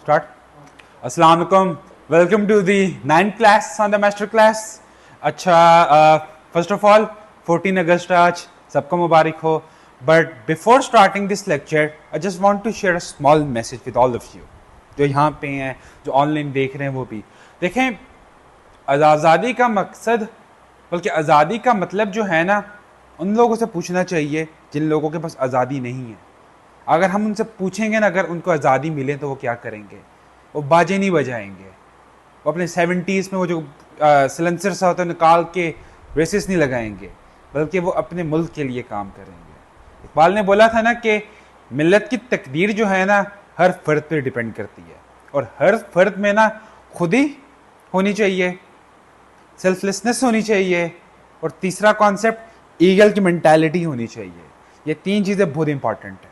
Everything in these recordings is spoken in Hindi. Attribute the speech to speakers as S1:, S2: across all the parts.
S1: Start. Assalamu alaikum. Welcome to the 9th class on the master class. अच्छा, first of all 14 अगस्त आज सबको मुबारक हो. But before starting this lecture, I just want to share a small message with all of you. जो यहाँ पे हैं, जो ऑनलाइन देख रहे हैं वो भी देखें. आज़ादी का मकसद, बल्कि आज़ादी का मतलब जो है ना, उन लोगों से पूछना चाहिए जिन लोगों के पास आज़ादी नहीं है. अगर हम उनसे पूछेंगे ना, अगर उनको आज़ादी मिले तो वो क्या करेंगे? वो बाजे नहीं बजाएंगे. वो अपने 70s में वो जो सिलेंसर सा होता है निकाल के रेसेस नहीं लगाएंगे, बल्कि वो अपने मुल्क के लिए काम करेंगे. इकबाल ने बोला था ना कि मिल्लत की तकदीर जो है ना हर फर्द पे डिपेंड करती है, और हर फर्द में ना खुद ही होनी चाहिए, सेल्फलेसनेस होनी चाहिए, और तीसरा कॉन्सेप्ट ईगल की मेंटालिटी होनी चाहिए. ये तीन चीज़ें बहुत इंपॉर्टेंट है.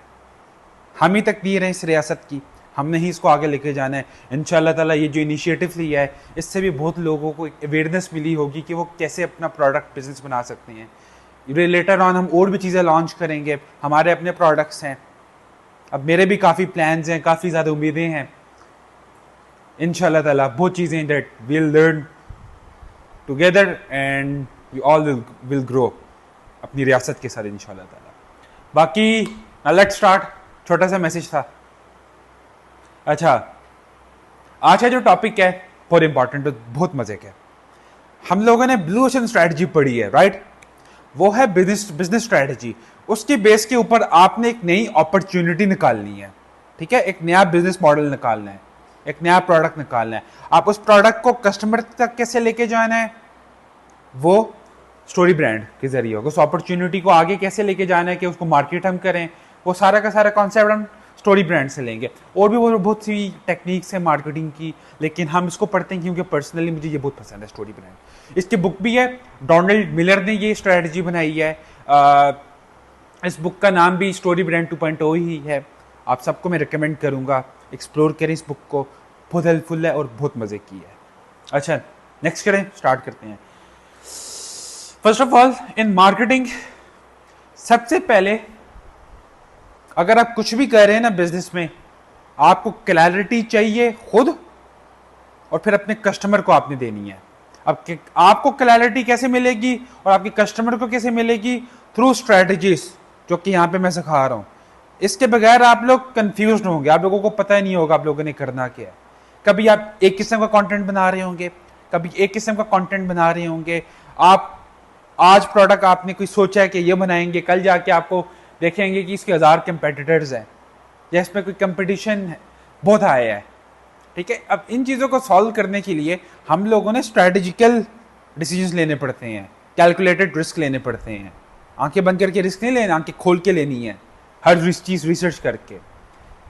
S1: हम ही तकदीर हैं इस रियासत की, हमने ही इसको आगे लेके जाना है. इंशाल्लाह ताला ये जो इनिशिएटिव लिया है, इससे भी बहुत लोगों को अवेयरनेस मिली होगी कि वो कैसे अपना प्रोडक्ट बिजनेस बना सकते हैं. लेटर ऑन हम और भी चीज़ें लॉन्च करेंगे, हमारे अपने प्रोडक्ट्स हैं. अब मेरे भी काफ़ी प्लान्स हैं, काफ़ी ज़्यादा उम्मीदें हैं. इंशाल्लाह ताला बहुत चीज़ें that will learn together and we all will grow अपनी रियासत के साथ इंशाल्लाह ताला. बाकी लेट्स स्टार्ट. छोटा सा मैसेज था. अच्छा, आज का जो टॉपिक है बहुत इंपॉर्टेंट है, बहुत मजे का. हम लोगों ने ब्लू ओशन स्ट्रैटेजी पढ़ी है, राइट? वो है बिजनेस स्ट्रैटेजी. उसके बेस के ऊपर आपने एक नई अपॉर्चुनिटी निकालनी है, ठीक है? एक नया बिजनेस मॉडल निकालना है, एक नया प्रोडक्ट निकालना है. आप उस प्रोडक्ट को कस्टमर तक कैसे लेके जाना है, वो स्टोरी ब्रांड के जरिए होगा. उस अपॉर्चुनिटी को आगे कैसे लेके जाना है कि उसको मार्केट हम करें, वो सारा का सारा कॉन्सेप्ट हम स्टोरी ब्रांड से लेंगे. और भी वो बहुत सी टेक्निक्स है मार्केटिंग की, लेकिन हम इसको पढ़ते हैं क्योंकि पर्सनली मुझे ये बहुत पसंद है स्टोरी ब्रांड. इसकी बुक भी है, डोनाल्ड मिलर ने ये स्ट्रैटेजी बनाई है. इस बुक का नाम भी स्टोरी ब्रांड 2.0 ही है. आप सबको मैं रिकमेंड करूँगा, एक्सप्लोर करें इस बुक को, बहुत हेल्पफुल है और बहुत मज़े की है. अच्छा, नेक्स्ट करें, स्टार्ट करते हैं. First of all in marketing, सबसे पहले अगर आप कुछ भी कर रहे हैं ना बिजनेस में, आपको क्लैरिटी चाहिए खुद, और फिर अपने कस्टमर को आपने देनी है. अब आपको क्लैरिटी कैसे मिलेगी और आपके कस्टमर को कैसे मिलेगी? थ्रू स्ट्रेटजीज, जो कि यहाँ पे मैं सिखा रहा हूँ. इसके बगैर आप लोग कंफ्यूज होंगे, आप लोगों को पता ही नहीं होगा आप लोगों ने करना क्या है. कभी आप एक किस्म का कंटेंट बना रहे होंगे, कभी एक किस्म का कंटेंट बना रहे होंगे. आप आज प्रोडक्ट आपने कोई सोचा है कि ये बनाएंगे, कल जाके आपको देखेंगे कि इसके 1000 कंपेटिटर्स हैं, या इसमें कोई कंपटीशन बहुत आया है, ठीक है? अब इन चीज़ों को सॉल्व करने के लिए हम लोगों ने स्ट्रैटेजिकल डिसीजंस लेने पड़ते हैं, कैलकुलेटेड रिस्क लेने पड़ते हैं. आंखें बंद करके रिस्क नहीं लेना, आंखें खोल के लेनी है, हर चीज़ रिसर्च करके.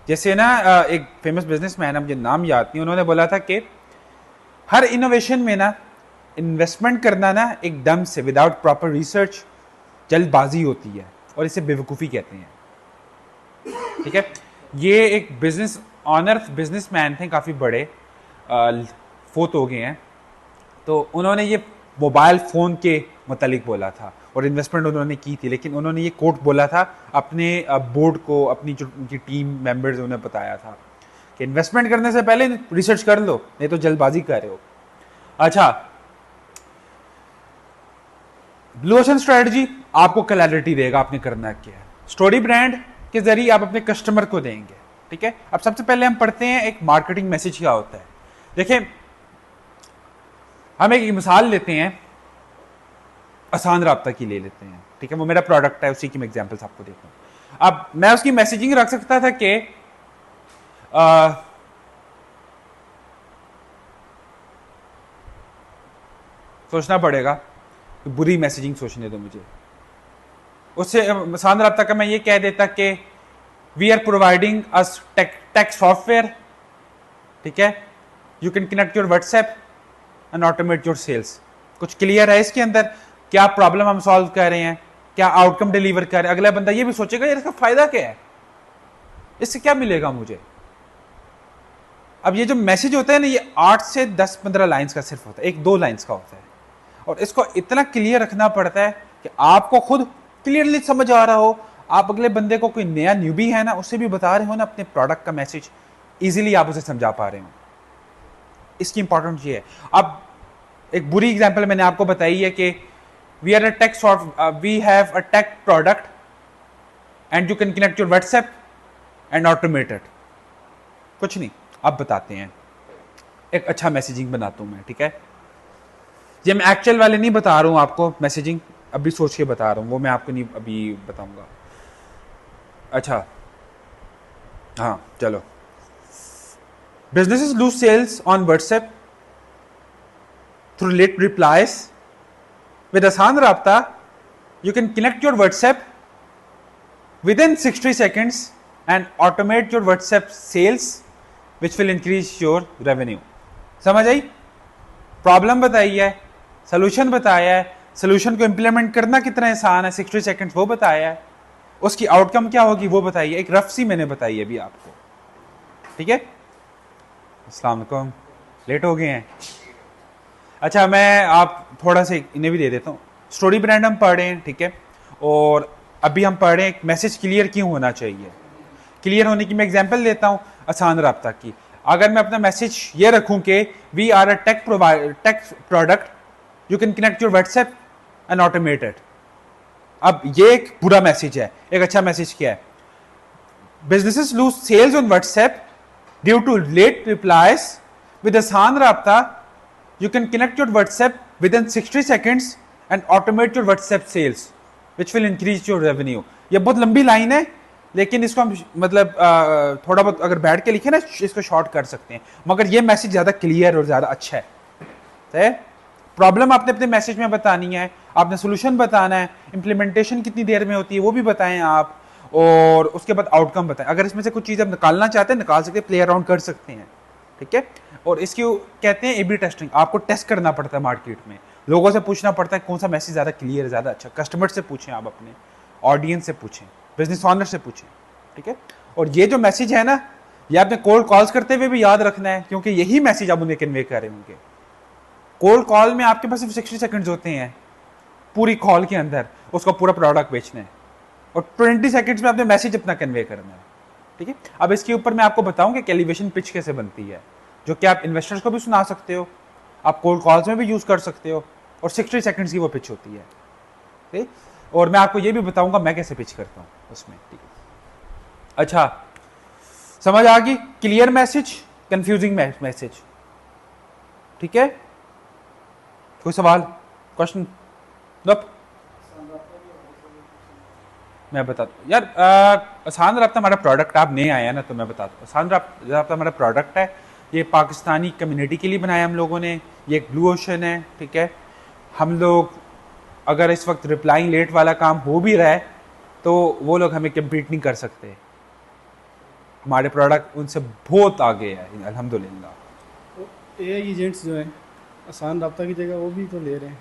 S1: जैसे ना एक फेमस बिजनेसमैन है, मुझे नाम याद नहीं, उन्होंने बोला था कि हर इनोवेशन में ना इन्वेस्टमेंट करना ना एकदम से विदाउट प्रॉपर रिसर्च जल्दबाजी होती है, और इसे बेवकूफ़ी कहते हैं, ठीक है? ये एक बिजनेस ऑनर बिजनेसमैन थे, काफ़ी बड़े, फोत हो गए हैं. तो उन्होंने ये मोबाइल फ़ोन के मुतालिक बोला था, और इन्वेस्टमेंट उन्होंने की थी, लेकिन उन्होंने ये कोट बोला था अपने बोर्ड को, अपनी जो उनकी टीम मेंबर्स उन्हें बताया था कि इन्वेस्टमेंट करने से पहले रिसर्च कर लो, नहीं तो जल्दबाजी कर रहे हो. अच्छा, ब्लू ओशन स्ट्रेटजी आपको क्लैरिटी देगा आपने करना क्या है. स्टोरी ब्रांड के जरिए आप अपने कस्टमर को देंगे, ठीक है? अब सबसे पहले हम पढ़ते हैं एक मार्केटिंग मैसेज क्या होता है. देखिए, हम एक मिसाल लेते हैं, आसान राब्ता की ले लेते हैं, ठीक है? वो मेरा प्रोडक्ट है, उसी की मैं एग्जांपल्स आपको देता हूं. अब मैं उसकी मैसेजिंग रख सकता था कि सोचना पड़ेगा, बुरी मैसेजिंग सोचने दो मुझे. उससे आसान राब्ता का मैं ये कह देता कि we are providing us tech software, ठीक है? You can connect your WhatsApp and automate your sales. कुछ क्लियर है इसके अंदर? क्या प्रॉब्लम हम सॉल्व कर रहे हैं, क्या आउटकम डिलीवर कर रहे हैं? अगला बंदा ये भी सोचेगा यार इसका फायदा क्या है, इससे क्या मिलेगा मुझे. अब ये जो मैसेज होता है ना, ये 8 से 10-15 लाइन्स का सिर्फ होता है, 1-2 लाइन्स का होता है, और इसको इतना क्लियर रखना पड़ता है कि आपको खुद क्लियरली समझ आ रहा हो, आप अगले बंदे को, कोई नया न्यूबी है ना, उससे भी बता रहे हो ना अपने प्रोडक्ट का मैसेज, इजीली आप उसे समझा पा रहे हो। इसकी इंपॉर्टेंट ये है। अब एक बुरी एग्जांपल मैंने आपको बताई है कि we are a tech we have a tech product and you can connect your WhatsApp and automated. कुछ नहीं, अब बताते हैं, एक अच्छा मैसेजिंग बनाता हूं मैं, ठीक है। ये मैं एक्चुअल वाले नहीं बता रहा हूं आपको, मैसेजिंग अभी सोच के बता रहा हूं, वो मैं आपको नहीं अभी बताऊंगा। अच्छा हाँ चलो, businesses lose sales on WhatsApp through late replies. With Asan Rabta, you can connect your WhatsApp within 60 seconds and automate your WhatsApp sales, which will increase your revenue. समझ आई? प्रॉब्लम बताई है, सोल्यूशन बताया है, सोल्यूशन को इंप्लीमेंट करना कितना आसान है, 60 सेकंड्स वो बताया है, उसकी आउटकम क्या होगी वो बताइए, एक रफ सी मैंने बताई है अभी आपको, ठीक है। अस्सलाम वालेकुम, लेट हो गए हैं। अच्छा मैं आप थोड़ा सा इन्हें भी दे देता हूँ। स्टोरी ब्रांड हम पढ़ रहे हैं, ठीक है, और अभी हम पढ़ रहे हैं मैसेज क्लियर क्यों होना चाहिए। क्लियर होने की मैं एग्जांपल देता हूँ आसान राब्ता की। अगर मैं अपना मैसेज ये रखूँ कि we are a tech product, you can connect your WhatsApp and automated. अब ये एक बुरा मैसेज है, एक अच्छा मैसेज क्या है? Businesses lose sales on WhatsApp due to late replies. With Aasaan Raabta you can connect your WhatsApp within 60 seconds and automate your WhatsApp sales, which will increase your revenue. ये बहुत लंबी लाइन है, लेकिन इसको हम मतलब थोड़ा बहुत अगर बैठ के लिखे ना, इसको शॉर्ट कर सकते हैं, मगर ये मैसेज ज़्यादा क्लियर और ज़्यादा अच्छा है। प्रॉब्लम आपने अपने मैसेज में बतानी है, आपने सोल्यूशन बताना है, इम्प्लीमेंटेशन कितनी देर में होती है वो भी बताएं आप, और उसके बाद आउटकम बताएं। अगर इसमें से कुछ चीज़ आप निकालना चाहते हैं निकाल सकते हैं, प्ले अराउंड कर सकते हैं, ठीक है। और इसकी कहते हैं ए/बी टेस्टिंग। आपको टेस्ट करना पड़ता है मार्केट में, लोगों से पूछना पड़ता है कौन सा मैसेज ज़्यादा क्लियर है, ज़्यादा अच्छा। कस्टमर से पूछें, आप अपने ऑडियंस से पूछें, बिजनेस ऑनर से पूछें, ठीक है। और ये जो मैसेज है ना, ये आपने कोल्ड कॉल्स करते हुए भी याद रखना है, क्योंकि यही मैसेज आप उन्हें कन्वे कर रहे होंगे। कोल्ड कॉल में आपके पास सिर्फ 60 सेकंड्स होते हैं पूरी कॉल के अंदर, उसका पूरा प्रोडक्ट बेचना है, और 20 सेकंड्स में आपने मैसेज अपना कन्वे करना है, ठीक है। अब इसके ऊपर मैं आपको बताऊं कि एलिवेशन पिच कैसे बनती है, जो कि आप इन्वेस्टर्स को भी सुना सकते हो, आप कोल्ड कॉल्स में भी यूज कर सकते हो, और 60 सेकंड्स की वो पिच होती है, ठीक। और मैं आपको ये भी बताऊंगा मैं कैसे पिच करता हूँ उसमें, ठीक है। अच्छा समझ आ गई? क्लियर मैसेज, कंफ्यूजिंग मैसेज, ठीक है। कोई सवाल, क्वेश्चन? मैं बताता हूँ यार, आसान राब्ता हमारा प्रोडक्ट, आप नए आए हैं ना तो मैं बताता हूँ। आसान राब्ता हमारा प्रोडक्ट है, ये पाकिस्तानी कम्युनिटी के लिए बनाया हम लोगों ने। ये एक ब्लू ओशन है, ठीक है। हम लोग अगर इस वक्त रिप्लाइंग लेट वाला काम हो भी रहा है तो वो लोग हमें कम्पीट नहीं कर सकते, हमारे प्रोडक्ट उनसे बहुत आगे है अल्हम्दुलिल्लाह।
S2: एआई एजेंट्स जो हैं आसान राब्ता की जगह वो भी तो ले रहे हैं।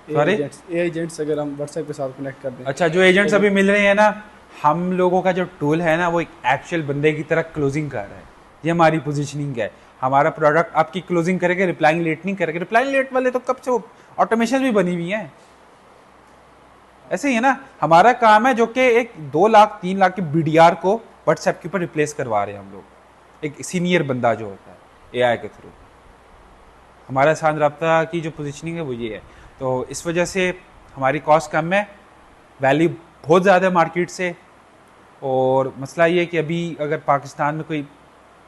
S1: सॉरी,
S2: एआई एजेंट्स अगर हम व्हाट्सएप के साथ कनेक्ट कर दें।
S1: अच्छा जो एजेंट्स अभी मिल रहे हैं ना, हम लोगों का जो टूल है ना वो एक एक्चुअल बंदे की तरह क्लोजिंग कर रहा है। ये हमारी पोजीशनिंग है। हमारा प्रोडक्ट आपकी क्लोजिंग करेगा, रिप्लाइंग लेट नहीं करेगा। रिप्लाइंग लेट वाले तो कब से ऑटोमेशन भी बनी हुई है, ऐसे ही है ना। हमारा काम है जो कि एक 2 लाख 3 लाख के बीडीआर को व्हाट्सएप के ऊपर रिप्लेस करवा रहे हैं हम लोग, एक सीनियर बंदा जो होता है एआई के थ्रू। हमारा आसान राब्ता की जो पोजीशनिंग है वो ये है, तो इस वजह से हमारी कॉस्ट कम है, वैल्यू बहुत ज़्यादा है मार्केट से। और मसला ये है कि अभी अगर पाकिस्तान में कोई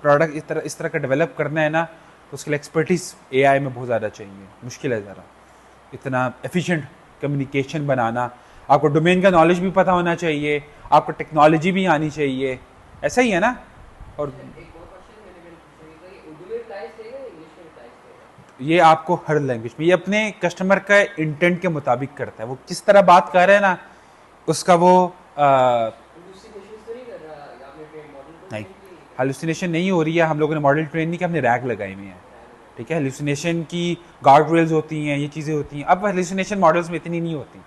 S1: प्रोडक्ट इस तरह का डेवलप करना है ना, तो उसके लिए एक्सपर्टीज़ एआई में बहुत ज़्यादा चाहिए। मुश्किल है ज़रा इतना एफिशिएंट कम्युनिकेशन बनाना। आपको डोमेन का नॉलेज भी पता होना चाहिए, आपको टेक्नोलॉजी भी आनी चाहिए, ऐसा ही है ना। और ये आपको हर लैंग्वेज में, ये अपने कस्टमर का इंटेंट के मुताबिक करता है, वो किस तरह बात कर रहे हैं ना उसका वो नहीं, हेलुसिनेशन नहीं हो रही है। हम लोगों ने मॉडल ट्रेन नहीं किया, हमने रैक लगाए हुए हैं, ठीक है। हेलुसिनेशन की गार्ड रेल्स होती हैं, ये चीज़ें होती हैं। अब हेलुसिनेशन मॉडल्स में इतनी नहीं होती,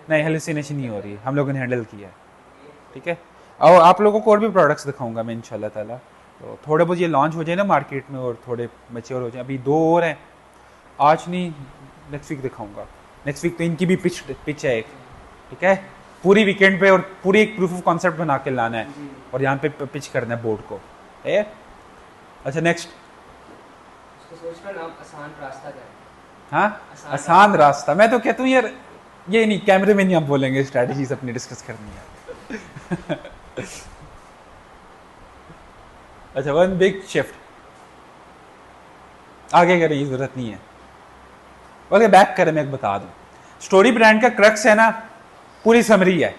S1: नहीं हेलुसिनेशन नहीं हो रही, हम लोगों ने हैंडल किया है, ठीक है। और आप लोगों को और भी प्रोडक्ट्स दिखाऊंगा मैं इंशाल्लाह ताला। तो थोड़े बहुत ये लॉन्च हो जाए ना मार्केट में और थोड़े मैच्योर हो जाए, अभी 2 और हैं, आज नहीं नेक्स्ट वीक दिखाऊंगा। नेक्स्ट वीक तो इनकी भी पिच है एक, ठीक है। पूरी वीकेंड पे और पूरी एक प्रूफ ऑफ कॉन्सेप्ट बना के लाना है
S3: जी।
S1: और यहाँ पे पिच करना है बोर्ड को। है अच्छा नेक्स्ट।
S3: उसको सोच का नाम आसान रास्ता का है।
S1: हाँ
S3: आसान
S1: आसान रास्ता। मैं तो कहता हूँ यार ये नहीं, कैमरे में नहीं हम बोलेंगे, स्ट्रैटेजीज अपनी डिस्कस करनी है। अच्छा वन बिग शिफ्ट आगे करने की जरूरत नहीं है। ओके बैक करें, मैं एक बता दूं, स्टोरी ब्रांड का क्रक्स है ना, पूरी समरी है।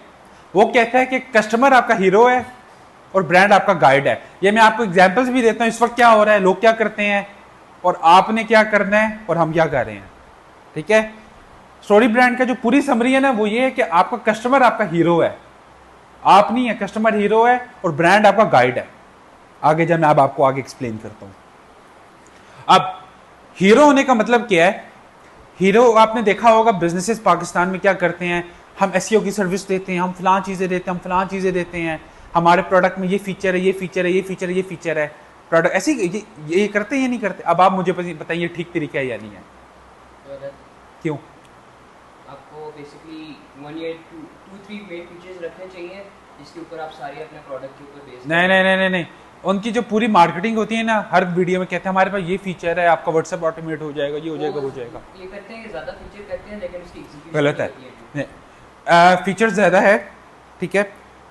S1: वो कहता है कि कस्टमर आपका हीरो है और ब्रांड आपका गाइड है। ये मैं आपको एग्जांपल्स भी देता हूँ, इस वक्त क्या हो रहा है, लोग क्या करते हैं और आपने क्या करना है और हम क्या कर रहे हैं। ठीक है, स्टोरी ब्रांड का जो पूरी समरी है ना, वो ये है कि आपका कस्टमर आपका हीरो है, आप नहीं है, कस्टमर हीरो है और ब्रांड आपका गाइड है। आगे जब मैं अब आपको आगे एक्सप्लेन करता हूं। अब हीरो होने का मतलब क्या है? हीरो आपने देखा होगा बिजनेसेस पाकिस्तान में क्या करते हैं, हम एसईओ की सर्विस देते हैं, हम फलां चीजें देते हैं, हम फलां चीजें देते हैं, हमारे प्रोडक्ट में ये फीचर है, ये फीचर है, ये फीचर है, ये फीचर है, प्रोडक्ट ऐसे ये करते हैं या नहीं करते? अब आप मुझे बताइए ठीक तरीका है या नहीं है?
S3: गलत।
S1: क्यों?
S3: आपको बेसिकली 1 या 2-3 मेन फीचर्स रखने चाहिए जिसके ऊपर आप सारे अपने प्रोडक्ट के ऊपर बेस
S1: नहीं नहीं नहीं नहीं नहीं, उनकी जो पूरी मार्केटिंग होती है ना, हर वीडियो में कहते हैं हमारे पास ये फीचर है, आपका व्हाट्सएप ऑटोमेट हो जाएगा, ये हो जाएगा, वो हो जाएगा।
S3: ये करते हैं कि ज्यादा फीचर करते हैं लेकिन उसकी एग्जीक्यूशन
S1: गलत है। फीचर ज़्यादा है, ठीक है,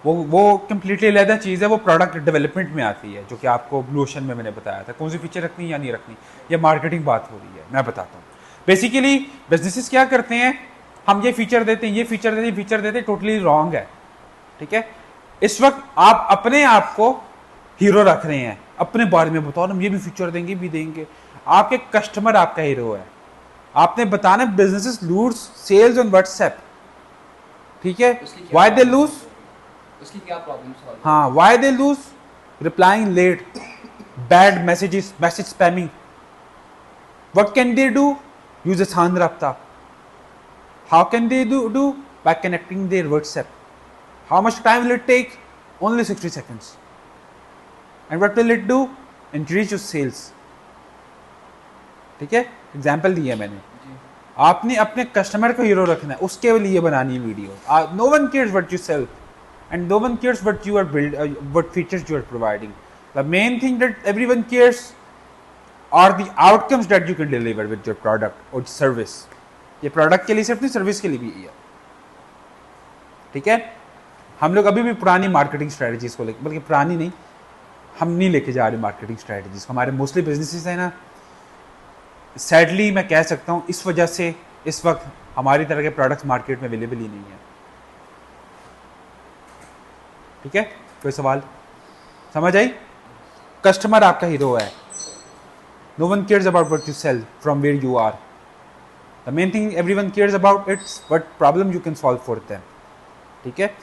S1: वो कम्प्लीटली अलग चीज़ है, वो प्रोडक्ट डेवलपमेंट में आती है, जो कि आपको ब्लू ओशन में मैंने बताया था, कौन सी फीचर रखनी या नहीं रखनी, ये मार्केटिंग बात हो रही है। मैं बताता हूँ बेसिकली बिजनेसेस क्या करते हैं, हम ये फीचर देते हैं, ये फीचर देते हैं, फीचर देते हैं, टोटली रॉन्ग है। ठीक है, इस वक्त आप अपने आप को हीरो रख रहे हैं, अपने बारे में बताओ, हम ये भी फीचर देंगे भी देंगे। आपके कस्टमर आपका हीरो है, आपने बताना businesses lose sales on WhatsApp. ठीक है, व्हाई दे लूज,
S3: उसकी क्या प्रॉब्लम सॉल्व?
S1: हाँ why they lose, replying late, bad messages, message spamming. What can they do? Use Aasaan Raabta. How can they do? By connecting their WhatsApp. How much time will it take? Only 60 seconds. And what will it do? Increase your sales. ठीक है, एग्जाम्पल दिया मैंने।
S3: जी।
S1: आपने अपने कस्टमर को हीरो रखना है, उसके लिए बनानी है video. No one cares what you sell and no one cares what you are build, what features you are providing. The main thing that everyone cares are the outcomes that you can deliver with your product और सर्विस। ये प्रोडक्ट के लिए सिर्फ नहीं, सर्विस के लिए भी है। ठीक है, हम लोग अभी भी पुरानी मार्केटिंग स्ट्रेटजीज को लेकर, बल्कि पुरानी नहीं, हम नहीं लेके जा रहे मार्केटिंग स्ट्रेटजीज। हमारे मोस्टली बिजनेसेस हैं ना, सैडली मैं कह सकता हूँ इस वजह से इस वक्त हमारी तरह के प्रोडक्ट्स मार्केट में अवेलेबल ही नहीं है। ठीक है, कोई सवाल? समझ आई? कस्टमर आपका हीरो है, no one cares about what you sell from where you are. The main thing everyone cares about it's what problem you can solve for them. ठीक है,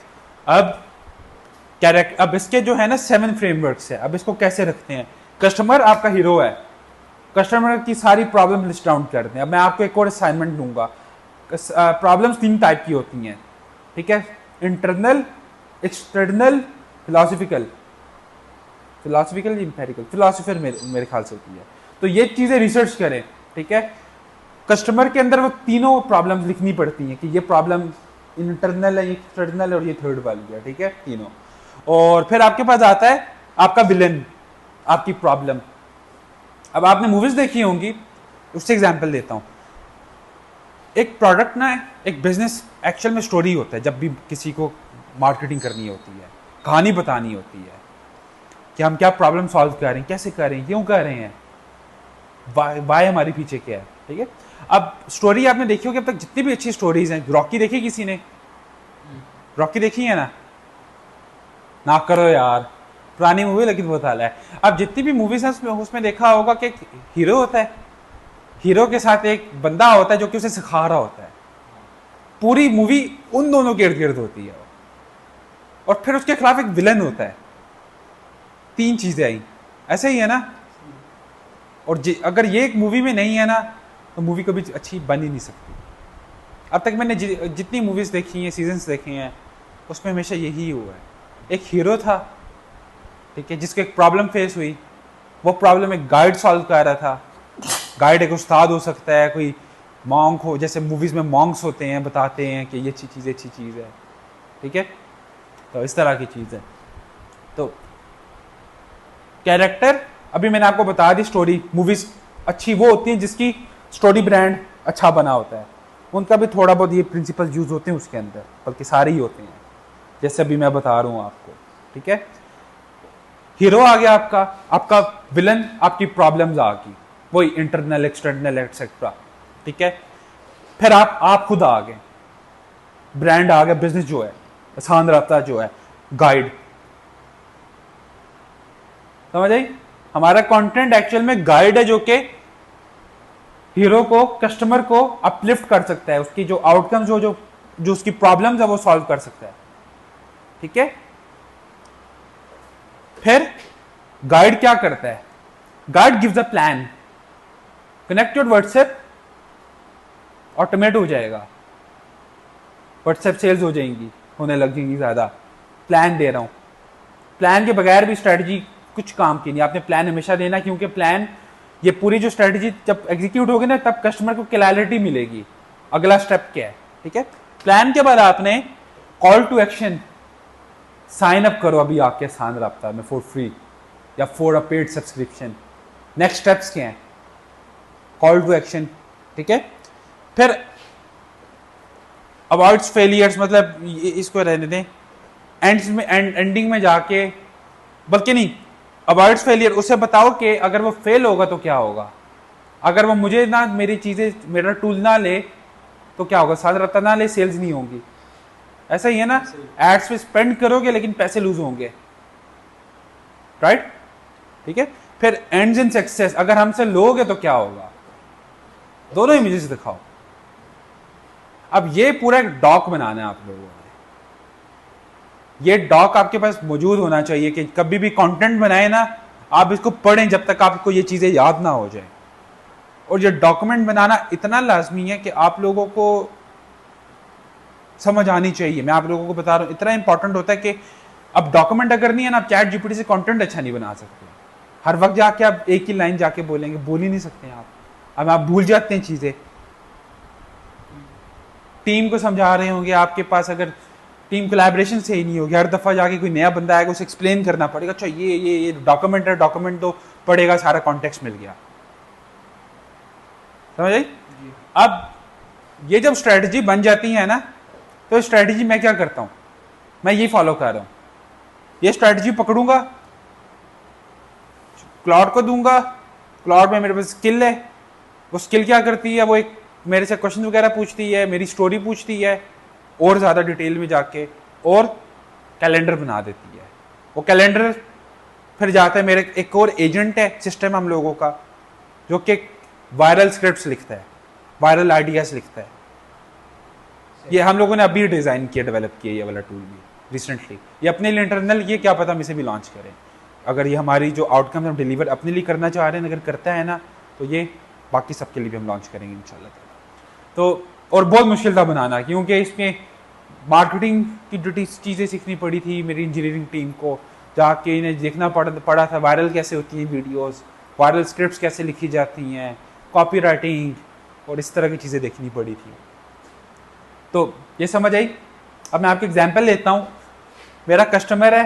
S1: अब इसके जो है ना 7 फ्रेमवर्क्स है। अब इसको कैसे रखते हैं? कस्टमर आपका हीरो है, कस्टमर की सारी प्रॉब्लम लिस्ट डाउन करते हैं। अब मैं आपको एक और असाइनमेंट दूंगा। प्रॉब्लम्स 3 टाइप की होती हैं। ठीक है, internal, external, philosophical. Philosophical empirical, philosopher मेरे ख्याल से होती है। तो ये चीज़ें रिसर्च करें। ठीक है, कस्टमर के अंदर वो तीनों प्रॉब्लम्स लिखनी पड़ती हैं कि ये प्रॉब्लम इंटरनल है, एक्सटर्नल और ये थर्ड वाली है। ठीक है, तीनों। और फिर आपके पास आता है आपका विलन, आपकी प्रॉब्लम। अब आपने मूवीज देखी होंगी, उससे एग्जांपल देता हूं। एक प्रोडक्ट ना, एक बिजनेस एक्चुअल में स्टोरी होता है। जब भी किसी को मार्केटिंग करनी होती है, कहानी बतानी होती है कि हम क्या प्रॉब्लम सॉल्व कर रहे हैं, कैसे कर रहे हैं, क्यों कर रहे हैं, वाई हमारे पीछे क्या है। ठीक है, अब स्टोरी आपने देखी होगी अब तक जितनी भी अच्छी स्टोरीज हैं। रॉकी देखी किसी ने? रॉकी देखी है ना? ना करो यार, पुरानी मूवी लेकिन बहुत हाल है। अब जितनी भी मूवीज हैं उसमें देखा होगा कि एक हीरो होता है, हीरो के साथ एक बंदा होता है जो कि उसे सिखा रहा होता है। पूरी मूवी उन दोनों के इर्द गिर्द होती है और फिर उसके खिलाफ एक विलन होता है। 3 चीजें आई, ऐसे ही है ना? और अगर ये एक मूवी में नहीं है ना, तो मूवी कभी अच्छी बन ही नहीं सकती। अब तक मैंने जितनी मूवीज देखी हैं, सीजन्स देखे हैं, उसमें हमेशा यही हुआ है। एक हीरो था, ठीक है, जिसको एक प्रॉब्लम फेस हुई। वो प्रॉब्लम एक गाइड सॉल्व कर रहा था। गाइड एक उस्ताद हो सकता है, कोई मॉन्क हो, जैसे मूवीज में मॉन्क्स होते हैं, बताते हैं कि ये अच्छी चीज़ है। ठीक है। तो इस तरह की चीज़ है। तो कैरेक्टर अभी मैंने आपको बता दी, स्टोरी मूवीज अच्छी वो होती है जिसकी स्टोरी ब्रांड अच्छा बना होता है, उनका भी थोड़ा बहुत ये प्रिंसिपल यूज होते हैं उसके अंदर, बल्कि सारे ही होते हैं जैसे अभी मैं बता रहा हूं आपको, ठीक है। हीरो आ गया आपका, आपका विलन, आपकी प्रॉब्लम्स आ गई, वही इंटरनल एक्सटर्नल एक्सेट्रा, ठीक है। फिर आप खुद आ गए, ब्रांड आ गया, बिजनेस जो है, आसान रास्ता जो है, गाइड, समझ आई। हमारा कंटेंट एक्चुअल में गाइड है जो कि हीरो को, कस्टमर को अपलिफ्ट कर सकता है, उसकी जो आउटकम्स जो उसकी प्रॉब्लम्स है वो सॉल्व कर सकता है, ठीक है। फिर गाइड क्या करता है, guide gives a plan, connect your WhatsApp, automate हो जाएगा, व्हाट्सएप सेल्स हो जाएंगी, होने लगेंगी ज्यादा। प्लान दे रहा हूं, प्लान के बगैर भी स्ट्रेटजी कुछ काम की नहीं, आपने प्लान हमेशा देना, क्योंकि प्लान, ये पूरी जो स्ट्रेटजी जब एग्जीक्यूट होगी ना तब कस्टमर को क्लैरिटी मिलेगी अगला स्टेप क्या है, ठीक है। प्लान के बाद आपने call to action, sign up करो अभी आके आसान राब्ता में फॉर फ्री या for a paid subscription, next steps क्या हैं, कॉल टू एक्शन, ठीक है। फिर अवॉइड्स फेलियर्स, मतलब इसको रहने दें, एंडिंग में जाके, बल्कि नहीं, अवॉइड्स फेलियर, उसे बताओ कि अगर वो फेल होगा तो क्या होगा, अगर वो मुझे ना, मेरी चीजें, मेरा टूल ना ले तो क्या होगा, साथ रहता ना ले, सेल्स नहीं होंगी, ऐसा ही है ना। एड्स पे स्पेंड करोगे लेकिन पैसे लूज होंगे, राइट, ठीक है। फिर एंड्स इन सक्सेस, अगर हमसे लोगे तो क्या होगा, दोनों इमेजेस दिखाओ। अब ये पूरा एक डॉक बनाना है आप लोगों ने, ये डॉक आपके पास मौजूद होना चाहिए कि कभी भी कंटेंट बनाए ना, आप इसको पढ़ें जब तक आपको ये चीजें याद ना हो जाए। और ये डॉक्यूमेंट बनाना इतना लाजमी है कि आप लोगों को समझ आनी चाहिए। मैं आप लोगों को बता रहा हूं, इतना इंपॉर्टेंट होता है कि अब डॉक्यूमेंट अगर नहीं है ना, आप चैट जीपीटी से कंटेंट अच्छा नहीं बना सकते। हर वक्त जाके आप एक ही लाइन जाके बोलेंगे, बोल ही नहीं सकते आप, अब आप भूल जाते हैं चीजें। टीम को समझा रहे होंगे, आपके पास अगर टीम कोलैबोरेशन से ही नहीं होगी, हर दफा जाके कोई नया बंदा आएगा उसे एक्सप्लेन करना पड़ेगा, अच्छा ये डॉक्यूमेंट है, डॉक्यूमेंट तो पढ़ेगा, सारा कॉन्टेक्स्ट मिल गया, समझ आई। अब ये जब स्ट्रेटजी बन जाती है ना, तो स्ट्रेटजी मैं क्या करता हूं, मैं ये फॉलो कर रहा हूं, ये स्ट्रेटजी पकड़ूंगा, क्लाउड को दूंगा, क्लाउड में मेरे पास स्किल है, वो स्किल क्या करती है, वो एक मेरे से क्वेश्चन वगैरह पूछती है, मेरी स्टोरी पूछती है और ज्यादा डिटेल में जाके, और कैलेंडर बना देती है। वो कैलेंडर फिर जाता है मेरे, एक और एजेंट है सिस्टम हम लोगों का, जो कि वायरल स्क्रिप्ट्स लिखता है, वायरल आइडियाज लिखता है। ये हम लोगों ने अभी डिजाइन किया, डेवलप किया ये वाला टूल भी रिसेंटली, ये अपने लिए इंटरनल, ये क्या पता हम इसे भी लॉन्च करें, अगर ये हमारी जो आउटकम हम डिलीवर अपने लिए करना चाह रहे हैं, अगर करता है ना, तो ये बाकी सबके लिए भी हम लॉन्च करेंगे इंशाल्लाह। तो और बहुत मुश्किल था बनाना, क्योंकि इसमें मार्केटिंग की जो चीज़ें सीखनी पड़ी थी मेरी इंजीनियरिंग टीम को, जाके इन्हें देखना पड़ा था वायरल कैसे होती हैं वीडियोस, वायरल स्क्रिप्ट्स कैसे लिखी जाती हैं, कॉपी राइटिंग और इस तरह की चीज़ें देखनी पड़ी थी। तो ये समझ आई। अब मैं आपको एग्जांपल लेता हूँ, मेरा कस्टमर है,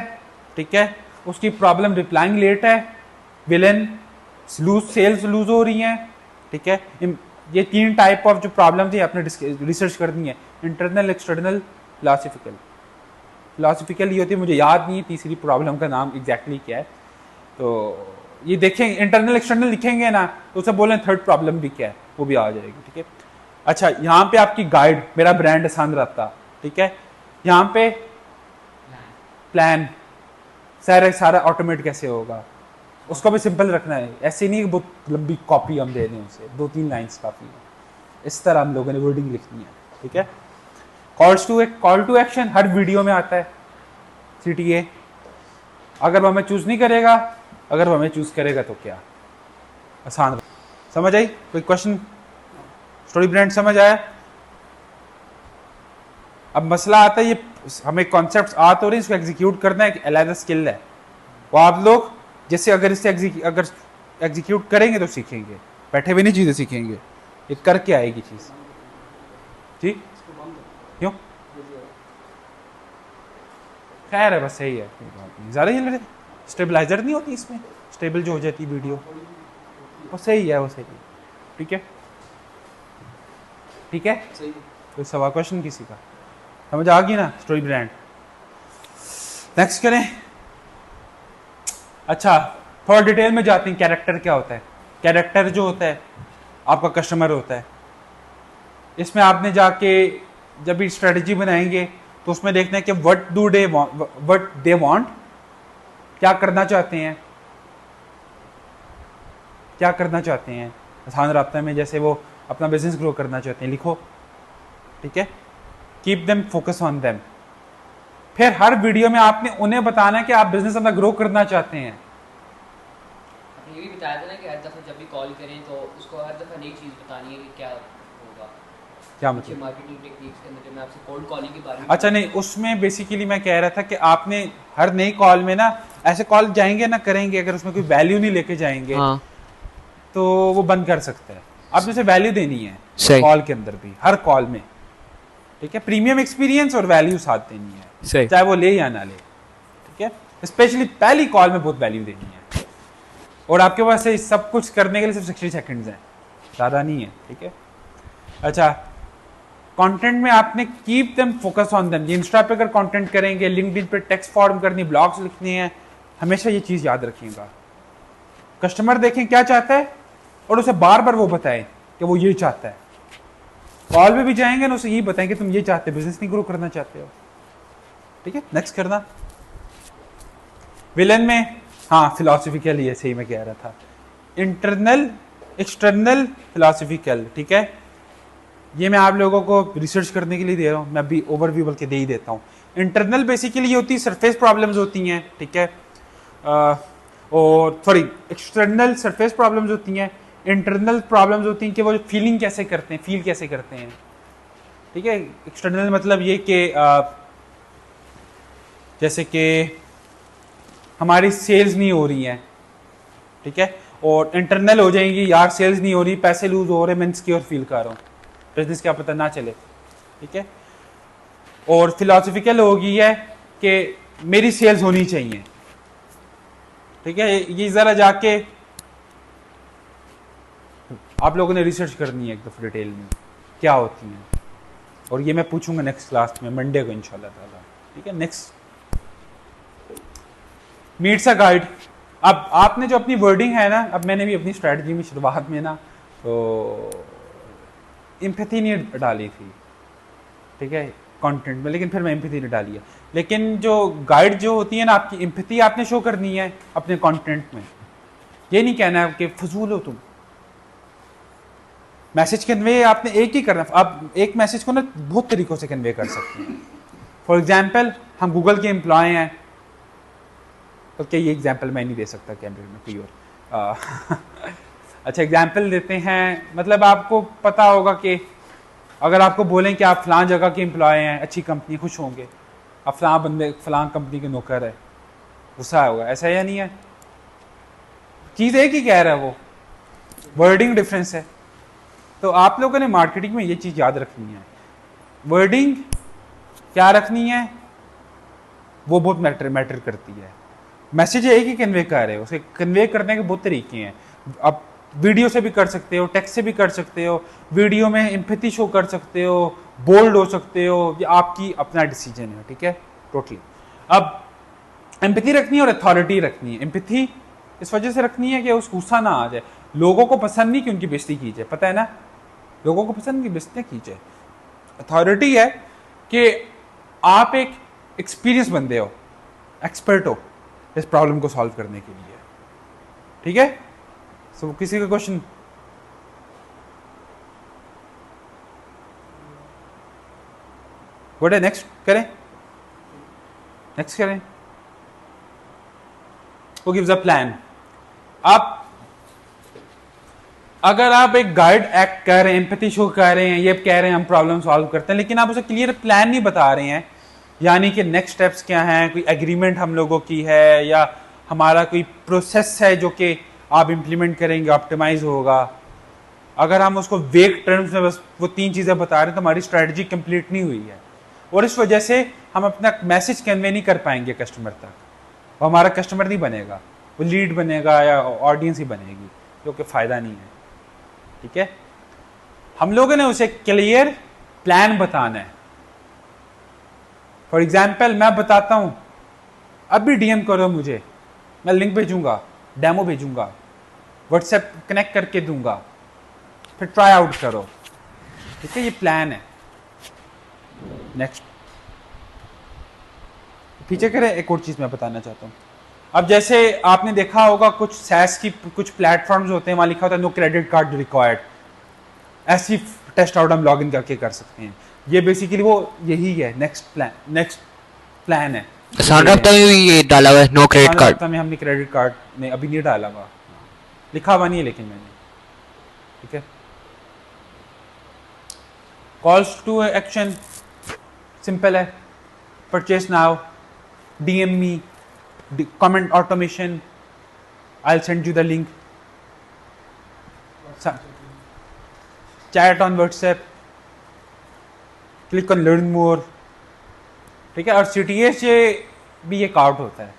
S1: ठीक है, उसकी प्रॉब्लम रिप्लाइंग लेट है, विलन सेल्स लूज हो रही हैं, ठीक है। ये 3 टाइप ऑफ जो प्रॉब्लम थी आपने रिसर्च करनी है, इंटरनल, एक्सटर्नल, फिलॉसफिकल। फिलॉसफिकल ये होती है, मुझे याद नहीं है तीसरी प्रॉब्लम का नाम एग्जैक्टली क्या है, तो ये देखेंगे, इंटरनल एक्सटर्नल लिखेंगे ना तो उसे बोलें थर्ड प्रॉब्लम भी क्या है, वो भी आ जाएगी, ठीक है। अच्छा, यहाँ पे आपकी गाइड, मेरा ब्रांड आसान रहता, ठीक है, यहाँ पे प्लान, सारा ऑटोमेट कैसे होगा, उसको भी सिंपल रखना है, ऐसे नहीं कि बहुत लंबी कॉपी हम दे दें उसे, 2-3 लाइंस काफ़ी है, इस तरह हम लोगों ने वर्डिंग लिखनी है, ठीक है। कॉल टू एक्शन हर वीडियो में आता है, CTA, अगर वो हमें चूज नहीं करेगा, अगर वो हमें चूज करेगा तो क्या, आसान। समझ आई, कोई क्वेश्चन, स्टोरी ब्रांड समझ आया। अब मसला आता है, ये हमें कॉन्सेप्ट्स आ तो रही, इसको एग्जीक्यूट करना एक अलग स्किल है, वो आप लोग जैसे अगर इससे अगर एग्जीक्यूट करेंगे तो सीखेंगे, बैठे हुए नहीं चीज़ें सीखेंगे, ये करके आएगी चीज़, ठीक, क्यों खैर है, बस सही है, कोई बात नहीं। ज़्यादा हिल रहे, स्टेबलाइजर नहीं होती इसमें, स्टेबल जो हो जाती वीडियो, वो सही है, वो सही है। ठीक है, ठीक है,
S2: सही।
S1: कोई सवा क्वेश्चन किसी का समझ आ गई ना? Story brand. नेक्स्ट करें। अच्छा, थोड़ा डिटेल में जाते हैं, कैरेक्टर क्या होता है। कैरेक्टर जो होता है आपका कस्टमर होता है। इसमें आपने जाके जब भी स्ट्रेटजी बनाएंगे तो उसमें देखना है कि व्हाट दे वांट, क्या करना चाहते हैं, क्या करना चाहते हैं। आसान राब्ता में जैसे वो अपना बिजनेस ग्रो करना चाहते हैं, लिखो, ठीक है। Keep them, focus on them. फिर हर वीडियो में आपने उन्हें बताना है कि आप बिजनेस अपना ग्रो करना चाहते हैं।
S3: आपने ये भी बताया था ना कि हर दफ़ा जब भी कॉल करें तो उसको हर दफ़ा नई चीज़ बतानी है कि क्या होगा,
S1: क्या
S3: कुछ
S1: मतलब?
S3: मार्केटिंग टेक्निक्स के अंदर। मैं आपसे कोल्ड कॉलिंग के बारे में
S1: अच्छा नहीं, उसमें बेसिकली मैं कह रहा था कि आपने हर नई कॉल में ना, ऐसे कॉल जाएंगे ना करेंगे, अगर उसमें कोई वैल्यू नहीं लेके जाएंगे
S3: हाँ
S1: तो वो बंद कर सकते हैं। आपने उसे वैल्यू देनी है
S3: सही।
S1: कॉल के अंदर भी, हर कॉल में, ठीक है। प्रीमियम एक्सपीरियंस और वैल्यू साथ देनी है,
S3: सही।
S1: चाहे वो ले या ना ले, ठीक है। स्पेशली पहली कॉल में बहुत वैल्यू देनी है, और आपके पास से सब कुछ करने के लिए सिर्फ 60 सेकंड्स हैं, ज़्यादा नहीं है, ठीक है। अच्छा, कंटेंट में आपने keep them, focus on them. Insta पे अगर कंटेंट करेंगे, लिंक्डइन पे टेक्स्ट फॉर्म करनी, ब्लॉग्स लिखने हैं, हमेशा ये चीज़ याद रखिएगा। कस्टमर देखें क्या चाहता है और उसे बार बार वो बताएं कि वो ये चाहता है। कॉल पे भी जाएंगे ना, उसे यही बताएं कि तुम ये चाहते हो, बिजनेस नहीं ग्रो करना चाहते हो, ठीक है। नेक्स्ट करना। विलन में हाँ, फिलोसफिकल, ये सही मैं कह रहा था, इंटरनल एक्सटर्नल फिलोसफिकल, ठीक है। ये मैं आप लोगों को रिसर्च करने के लिए दे रहा हूँ, मैं अभी ओवरव्यू बल्कि दे ही देता हूँ। इंटरनल बेसिकली ये होती है सरफेस प्रॉब्लम्स होती हैं, ठीक है। और सॉरी, एक्सटर्नल सरफेस प्रॉब्लम्स होती हैं, इंटरनल प्रॉब्लम्स होती हैं कि वो फीलिंग कैसे करते हैं, फील कैसे करते हैं, ठीक है। एक्सटर्नल मतलब ये कि जैसे कि हमारी सेल्स नहीं हो रही हैं, ठीक है, और इंटरनल हो जाएंगी, यार सेल्स नहीं हो रही, पैसे लूज हो रहे, मैं इनसिक्योर फील कर रहा हूँ, बिजनेस क्या पता ना चले, ठीक है। और फिलोसफिकल होगी है कि मेरी सेल्स होनी चाहिए, ठीक है। ये जरा जाके आप लोगों ने रिसर्च करनी है एक दफा डिटेल में क्या होती हैं, और ये मैं पूछूंगा नेक्स्ट क्लास में मंडे को इंशाल्लाह ताला, ठीक है। Next, meets a guide. अब आपने जो अपनी वर्डिंग है ना, अब मैंने भी अपनी स्ट्रेटजी में शुरुआत में ना तो एम्पैथी नहीं डाली थी, ठीक है, कंटेंट में, लेकिन फिर मैं एम्पैथी नहीं डाली है। लेकिन जो गाइड जो होती है ना, आपकी एम्पैथी आपने शो करनी है अपने कंटेंट में। ये नहीं कहना है कि फजूल हो तुम, मैसेज कन्वे आपने एक ही करना। आप एक मैसेज को ना बहुत तरीकों से कन्वे कर सकते हैं। फॉर एग्जाम्पल, हम गूगल के एम्प्लॉय हैं, तो क्या ये एग्जाम्पल मैं नहीं दे सकता कैमरे में, कोई और अच्छा एग्जाम्पल देते हैं। मतलब आपको पता होगा कि अगर आपको बोलें कि आप फलां जगह के एम्प्लॉय हैं, अच्छी कंपनी, खुश होंगे, आप फलां बंदे फलां कंपनी के नौकर है, गुस्सा होगा, ऐसा या नहीं है? चीज़ एक ही कह रहा है, वो वर्डिंग डिफरेंस है। तो आप लोगों ने मार्केटिंग में ये चीज़ याद रखनी है, वर्डिंग क्या रखनी है, वो बहुत मैटर करती है। मैसेज एक ही कन्वे कर रहे हो, उसे कन्वे करने के बहुत तरीके हैं। आप वीडियो से भी कर सकते हो, टेक्स्ट से भी कर सकते हो, वीडियो में एम्पैथी शो कर सकते हो, बोल्ड हो सकते हो, ये आपकी अपना डिसीजन है, ठीक है, टोटली। अब एम्पैथी रखनी है और अथॉरिटी रखनी है। एम्पैथी इस वजह से रखनी है कि उस गुस्सा ना आ जाए, लोगों को पसंद नहीं कि उनकी बेइज्जती की जाए, पता है ना, लोगों को पसंद की बेइज्जती की जाए। अथॉरिटी है कि आप एक एक्सपीरियंस बंदे हो, एक्सपर्ट हो इस प्रॉब्लम को सॉल्व करने के लिए, ठीक है। सो किसी का क्वेश्चन? व्हाट है नेक्स्ट करें, नेक्स्ट करें। वो गिव्स अ प्लान। आप अगर आप एक गाइड एक्ट कर रहे हैं, एम्पैथी शो कर रहे हैं, ये कह रहे हैं हम प्रॉब्लम सॉल्व करते हैं, लेकिन आप उसे क्लियर प्लान नहीं बता रहे हैं, यानी कि नेक्स्ट स्टेप्स क्या हैं, कोई एग्रीमेंट हम लोगों की है या हमारा कोई प्रोसेस है जो कि आप इम्प्लीमेंट करेंगे, ऑप्टिमाइज होगा, अगर हम उसको वेग टर्म्स में बस वो 3 चीज़ें बता रहे हैं तो हमारी स्ट्रेटजी कंप्लीट नहीं हुई है। और इस वजह से हम अपना मैसेज कन्वे नहीं कर पाएंगे कस्टमर तक, वो हमारा कस्टमर नहीं बनेगा, वो लीड बनेगा या ऑडियंस ही बनेगी, जो कि फ़ायदा नहीं है। ठीक है, हम लोगों ने उसे क्लियर प्लान बताना है। फॉर एग्जाम्पल मैं बताता हूं, अभी डीएम करो मुझे, मैं लिंक भेजूंगा, डेमो भेजूंगा, व्हाट्सएप कनेक्ट करके दूंगा, फिर ट्राई आउट करो। ठीक है, ये प्लान है। नेक्स्ट पीछे करें, एक और चीज मैं बताना चाहता हूं। अब जैसे आपने देखा होगा कुछ सैस की कुछ प्लेटफॉर्म्स होते हैं, वहां लिखा होता है नो क्रेडिट कार्ड रिक्वायर्ड, ऐसी टेस्ट आउट हम लॉग इन करके कर सकते हैं। ये बेसिकली वो यही है, नेक्स्ट प्लान है।
S4: आसान रास्ता में भी ये डाला हुआ है नो क्रेडिट कार्ड।
S1: में हमने क्रेडिट कार्ड ने अभी नहीं डाला हुआ, लिखा हुआ नहीं है लेकिन मैंने। ठीक है, कॉल्स टू एक्शन सिंपल है, purchase now, DM me, comment automation, I'll send you the link, chat on WhatsApp, click on learn more। ठीक है, और CTS ये भी एक आउट होता है,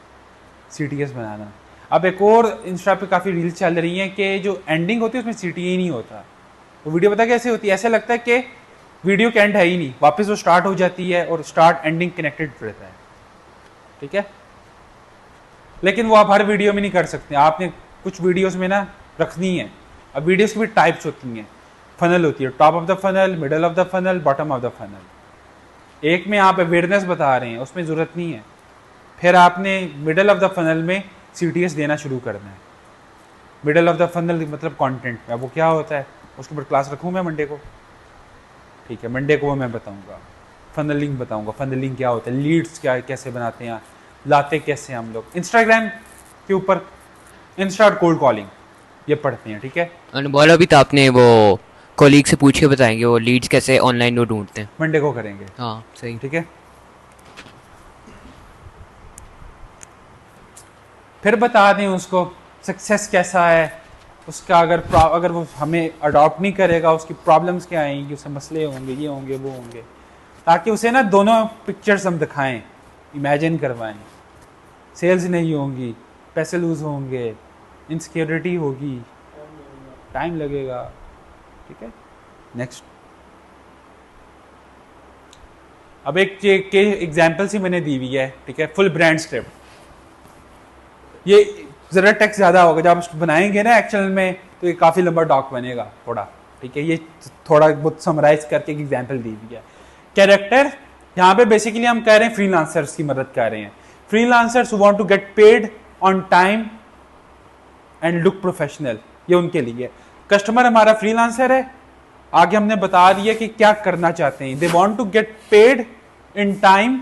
S1: CTS बनाना। अब एक और इंस्टा पे काफ़ी रील्स चल रही हैं कि जो एंडिंग होती है उसमें CTA ही नहीं होता। वो वीडियो पता कैसे होती है, ऐसा लगता है कि वीडियो का एंड है ही नहीं, वापस वो स्टार्ट हो जाती है और स्टार्ट एंडिंग कनेक्टेड रहता है। ठीक है, लेकिन वो आप हर वीडियो में नहीं कर सकते, आपने कुछ वीडियोस में ना रखनी है। अब वीडियोस की भी टाइप्स होती हैं, फनल होती है, top of the funnel, middle of the funnel, bottom of the funnel. एक में आप अवेयरनेस बता रहे हैं, उसमें ज़रूरत नहीं है। फिर आपने मिडल ऑफ द फनल में CTS देना शुरू करना है। मिडल ऑफ द फनल मतलब कंटेंट में, वो क्या होता है उसके ऊपर क्लास रखूँ मैं मंडे को। ठीक है, मंडे को वो मैं बताऊँगा, फनलिंग बताऊँगा, फनलिंग क्या होता है, लीड्स क्या कैसे बनाते हैं, लाते कैसे हम लोग, इंस्टाग्राम के ऊपर इंस्टा कोल्ड कॉलिंग ये पढ़ते हैं। ठीक है,
S4: बोला भी था आपने, वो कोलीग से पूछ के बताएंगे वो लीड्स कैसे ऑनलाइन वो ढूंढते हैं।
S1: मंडे को करेंगे।
S4: हाँ सही।
S1: ठीक है, फिर बता दें उसको सक्सेस कैसा है उसका। अगर वो हमें अडॉप्ट नहीं करेगा, उसकी प्रॉब्लम्स क्या आएंगी, उससे मसले होंगे, ये होंगे वो होंगे, ताकि उसे ना दोनों पिक्चर्स हम दिखाएं, इमेजिन करवाएं। सेल्स नहीं होंगी, पैसे लूज होंगे, इनसिक्योरिटी होगी, टाइम लगेगा। ठीक है, नेक्स्ट। अब एक के एग्जाम्पल सी मैंने दी हुई है। ठीक है, फुल ब्रांड स्क्रिप्ट, ये जरा टेक्स्ट ज्यादा होगा, जब आप बनाएंगे ना एक्चुअल में तो ये काफी लंबा डॉक बनेगा थोड़ा। ठीक है, ये थोड़ा बहुत समराइज करके एक एग्जाम्पल दी हुई है। कैरेक्टर, यहाँ पे बेसिकली हम कह रहे हैं फ्रीलांसर्स की मदद कर रहे हैं। Freelancers want to get paid on time and look professional, ये उनके लिए। कस्टमर हमारा फ्रीलांसर है, आगे हमने बता दिया कि क्या करना चाहते हैं। They want to get paid in time,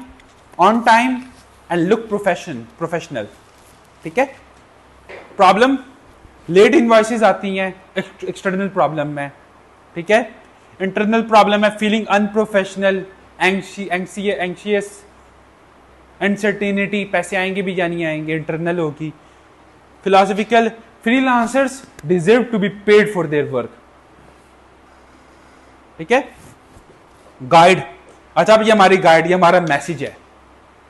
S1: on time and look professional. ठीक है, प्रॉब्लम लेट इनवॉइसेस आती हैं एक्सटर्नल प्रॉब्लम में। ठीक है, इंटरनल प्रॉब्लम है फीलिंग अनप्रोफेशनल, एंग्शियस, अनसर्टेनिटी, पैसे आएंगे भी जानी आएंगे, इंटरनल होगी। Philosophical, freelancers deserve to be paid for their work. ठीक है, गाइड, अच्छा अब ये हमारी गाइड, ये हमारा मैसेज है,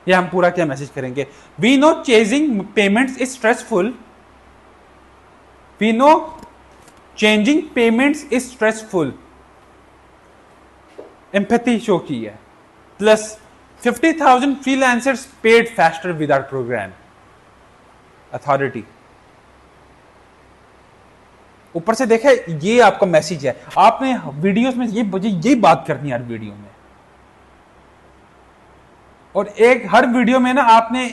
S1: ये हम पूरा क्या मैसेज करेंगे। We know chasing payments is stressful, we know changing payments is stressful, empathy show की है। Plus 50,000 freelancers paid faster with our program, authority. ऊपर से देखे, ये आपका मैसेज है। आपने वीडियोस में ये बात करनी है हर वीडियो में, और एक हर वीडियो में ना आपने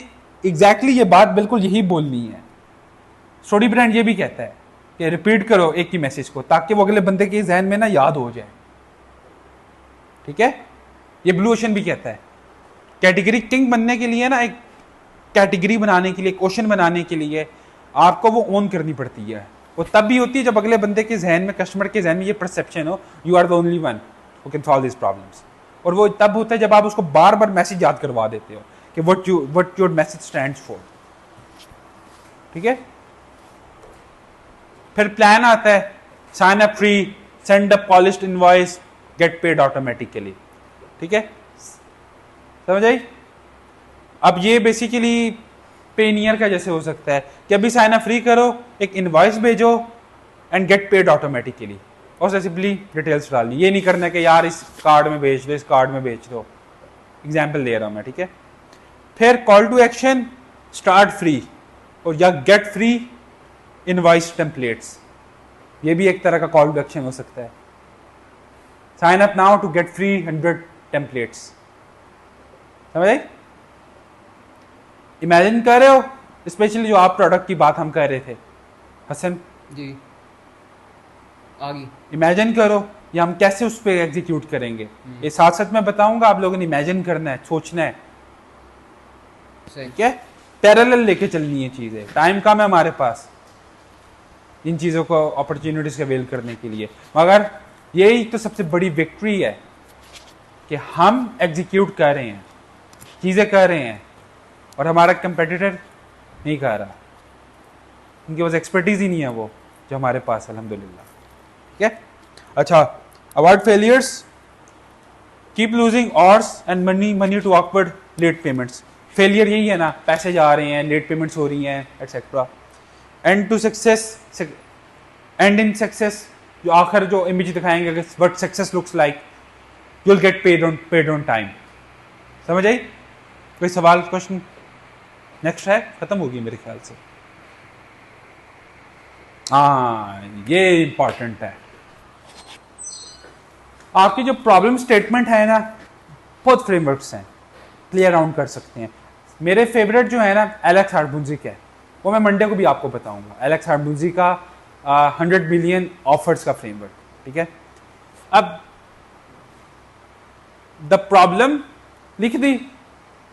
S1: एग्जैक्टली ये बात बिल्कुल यही बोलनी है। स्टोरी ब्रांड ये भी कहता है कि रिपीट करो एक ही मैसेज को, ताकि वो अगले बंदे के जहन में ना याद हो जाए। ठीक है, ये ब्लू ओशन भी कहता है कैटेगरी किंग बनने के लिए ना, एक कैटेगरी बनाने के लिए, क्वेश्चन बनाने के लिए आपको वो ओन करनी पड़ती है। वो तब भी होती है जब अगले बंदे के जहन में, कस्टमर के जहन में ये परसेप्शन हो you are the only one who can solve this problems. और वो तब होता है जब आप उसको बार बार मैसेज याद करवा देते हो कि what your message stands for. ठीक है, फिर प्लान आता है sign up free, send a polished invoice, get paid automatically. ठीक है, समझ आई? अब ये बेसिकली पेनियर का जैसे हो सकता है कि अभी साइन अप फ्री करो, एक इनवॉइस भेजो एंड गेट पेड ऑटोमेटिकली, और सिंपली डिटेल्स डालनी। ये नहीं करना कि यार इस कार्ड में भेज दो, इस कार्ड में भेज दो। एग्जाम्पल दे रहा हूं मैं, ठीक है। फिर call to action start free और या गेट फ्री इनवॉइस टेम्पलेट्स, ये भी एक तरह का कॉल टू एक्शन हो सकता है। Sign up now to get free 100 templates. समझ आई? इमेजिन कर रहे हो, स्पेशली जो आप प्रोडक्ट की बात हम कर रहे थे हसन
S3: जी आगे
S1: इमेजिन करो या हम कैसे उस पर एग्जीक्यूट करेंगे, ये साथ साथ मैं बताऊंगा, आप लोगों ने इमेजिन करना है, सोचना है,
S3: सही
S1: ठीक है। पैरेलल लेके चलनी है चीजें, टाइम कम है हमारे पास इन चीजों को अपॉर्चुनिटीज के अवेल करने के लिए, मगर यही तो सबसे बड़ी विक्ट्री है कि हम एग्जीक्यूट कर रहे हैं, चीजें कर रहे हैं और हमारा कंपेटिटर नहीं कर रहा, उनके पास एक्सपर्टीज ही नहीं है वो जो हमारे पास है, अल्हम्दुलिल्लाह। ठीक है, अच्छा, avoid failures, keep losing hours and money to awkward late payments. Failure यही है ना, पैसे जा रहे हैं, लेट पेमेंट्स हो रही हैं, etcetera. And to success, and in success, जो आखिर जो इमेज दिखाएंगे what success looks like, you will get paid on time. समझ आई? कोई सवाल, क्वेश्चन? नेक्स्ट है, खत्म होगी मेरे ख्याल से। हाँ, ये इंपॉर्टेंट है। आपकी जो प्रॉब्लम स्टेटमेंट है ना, बहुत फ्रेमवर्क्स हैं, प्ले अराउंड कर सकते हैं। मेरे फेवरेट जो है ना, एलेक्स हार्टबुंजी है, वो मैं मंडे को भी आपको बताऊंगा। एलेक्स हार्टबुंजी का 100 मिलियन ऑफर्स का फ्रेमवर्क, ठीक है। अब द प्रॉब्लम लिख दी,